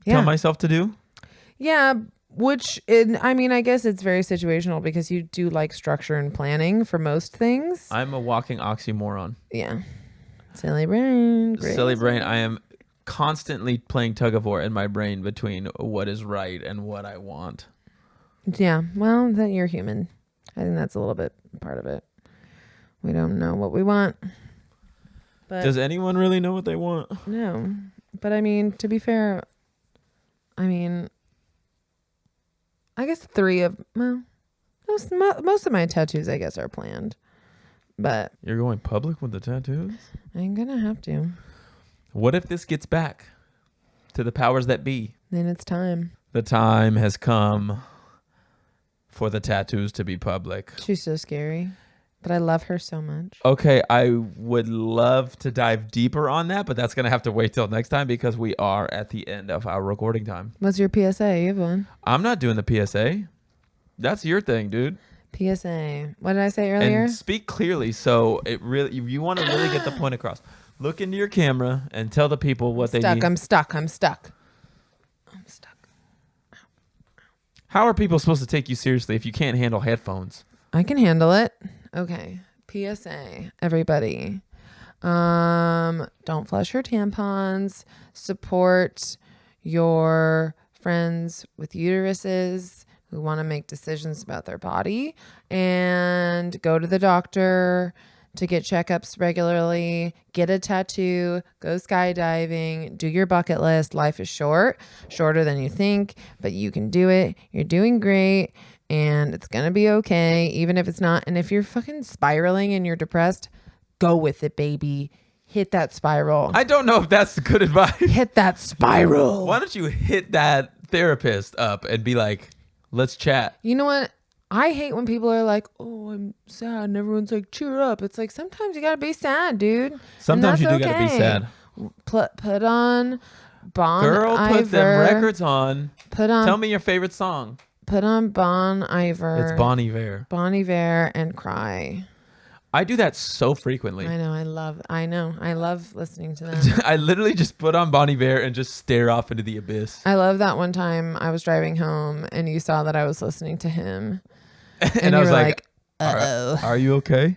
Yeah. tell myself to do? Yeah. I guess it's very situational because you do like structure and planning for most things. I'm a walking oxymoron. Yeah. Silly brain. Silly brain. I am constantly playing tug of war in my brain between what is right and what I want. Yeah. Well, then you're human. I think that's a little bit part of it. We don't know what we want. But Does anyone really know what they want? no. But I mean, to be fair, I guess most of my tattoos, I guess, are planned. But You're going public with the tattoos? I'm going to have to. What if this gets back to the powers that be? Then it's time. The time has come for the tattoos to be public. She's so scary. But I love her so much. Okay, I would love to dive deeper on that, but that's going to have to wait till next time because we are at the end of our recording time. What's your PSA? You have one. I'm not doing the PSA. That's your thing, dude. PSA. What did I say earlier? And speak clearly so you want to really get the point across. Look into your camera and tell the people what they need. I'm stuck. How are people supposed to take you seriously if you can't handle headphones? I can handle it. Okay. PSA, everybody. Don't flush your tampons. Support your friends with uteruses who want to make decisions about their body, and go to the doctor to get checkups regularly, get a tattoo, go skydiving, do your bucket list. Life is shorter than you think, but you can do it. You're doing great. And it's going to be okay, even if it's not. And if you're fucking spiraling and you're depressed, go with it, baby. Hit that spiral. I don't know if that's good advice. Hit that spiral. Why don't you hit that therapist up and be like, let's chat. You know what? I hate when people are like, oh, I'm sad. And everyone's like, cheer up. It's like, sometimes you got to be sad, dude. Sometimes you And do that's got to be okay. sad. Put on Bon Girl, Iver. put them records on. Put on. Tell me your favorite song. Put on Bon Iver. It's Bon Iver. Bon Iver and cry. I do that so frequently. I know. I love listening to them. I literally just put on Bon Iver and just stare off into the abyss. I love that one time I was driving home and you saw that I was listening to him. And I was you were like, uh-oh. Are you okay?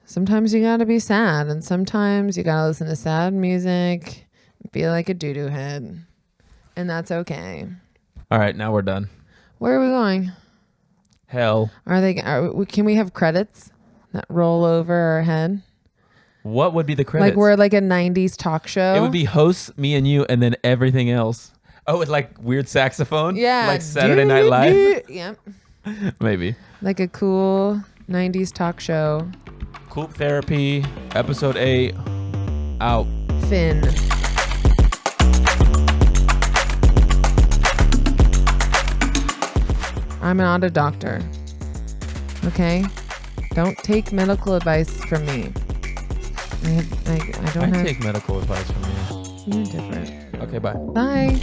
Sometimes you gotta be sad, and sometimes you gotta listen to sad music, be like a doo-doo head, and that's okay. All right, now we're done. Where are we going? Hell. Can we have credits that roll over our head? What would be the credits? Like we're like a 90s talk show? It would be hosts, me and you, and then everything else. Oh, with like weird saxophone? Yeah. Like Saturday Night Live? Yep. Maybe. Like a cool 90s talk show. COOP Therapy, episode 8, out. Finn. I'm not a doctor. Okay? Don't take medical advice from me. I don't I have... take medical advice from you. You're different. Okay, bye. Bye.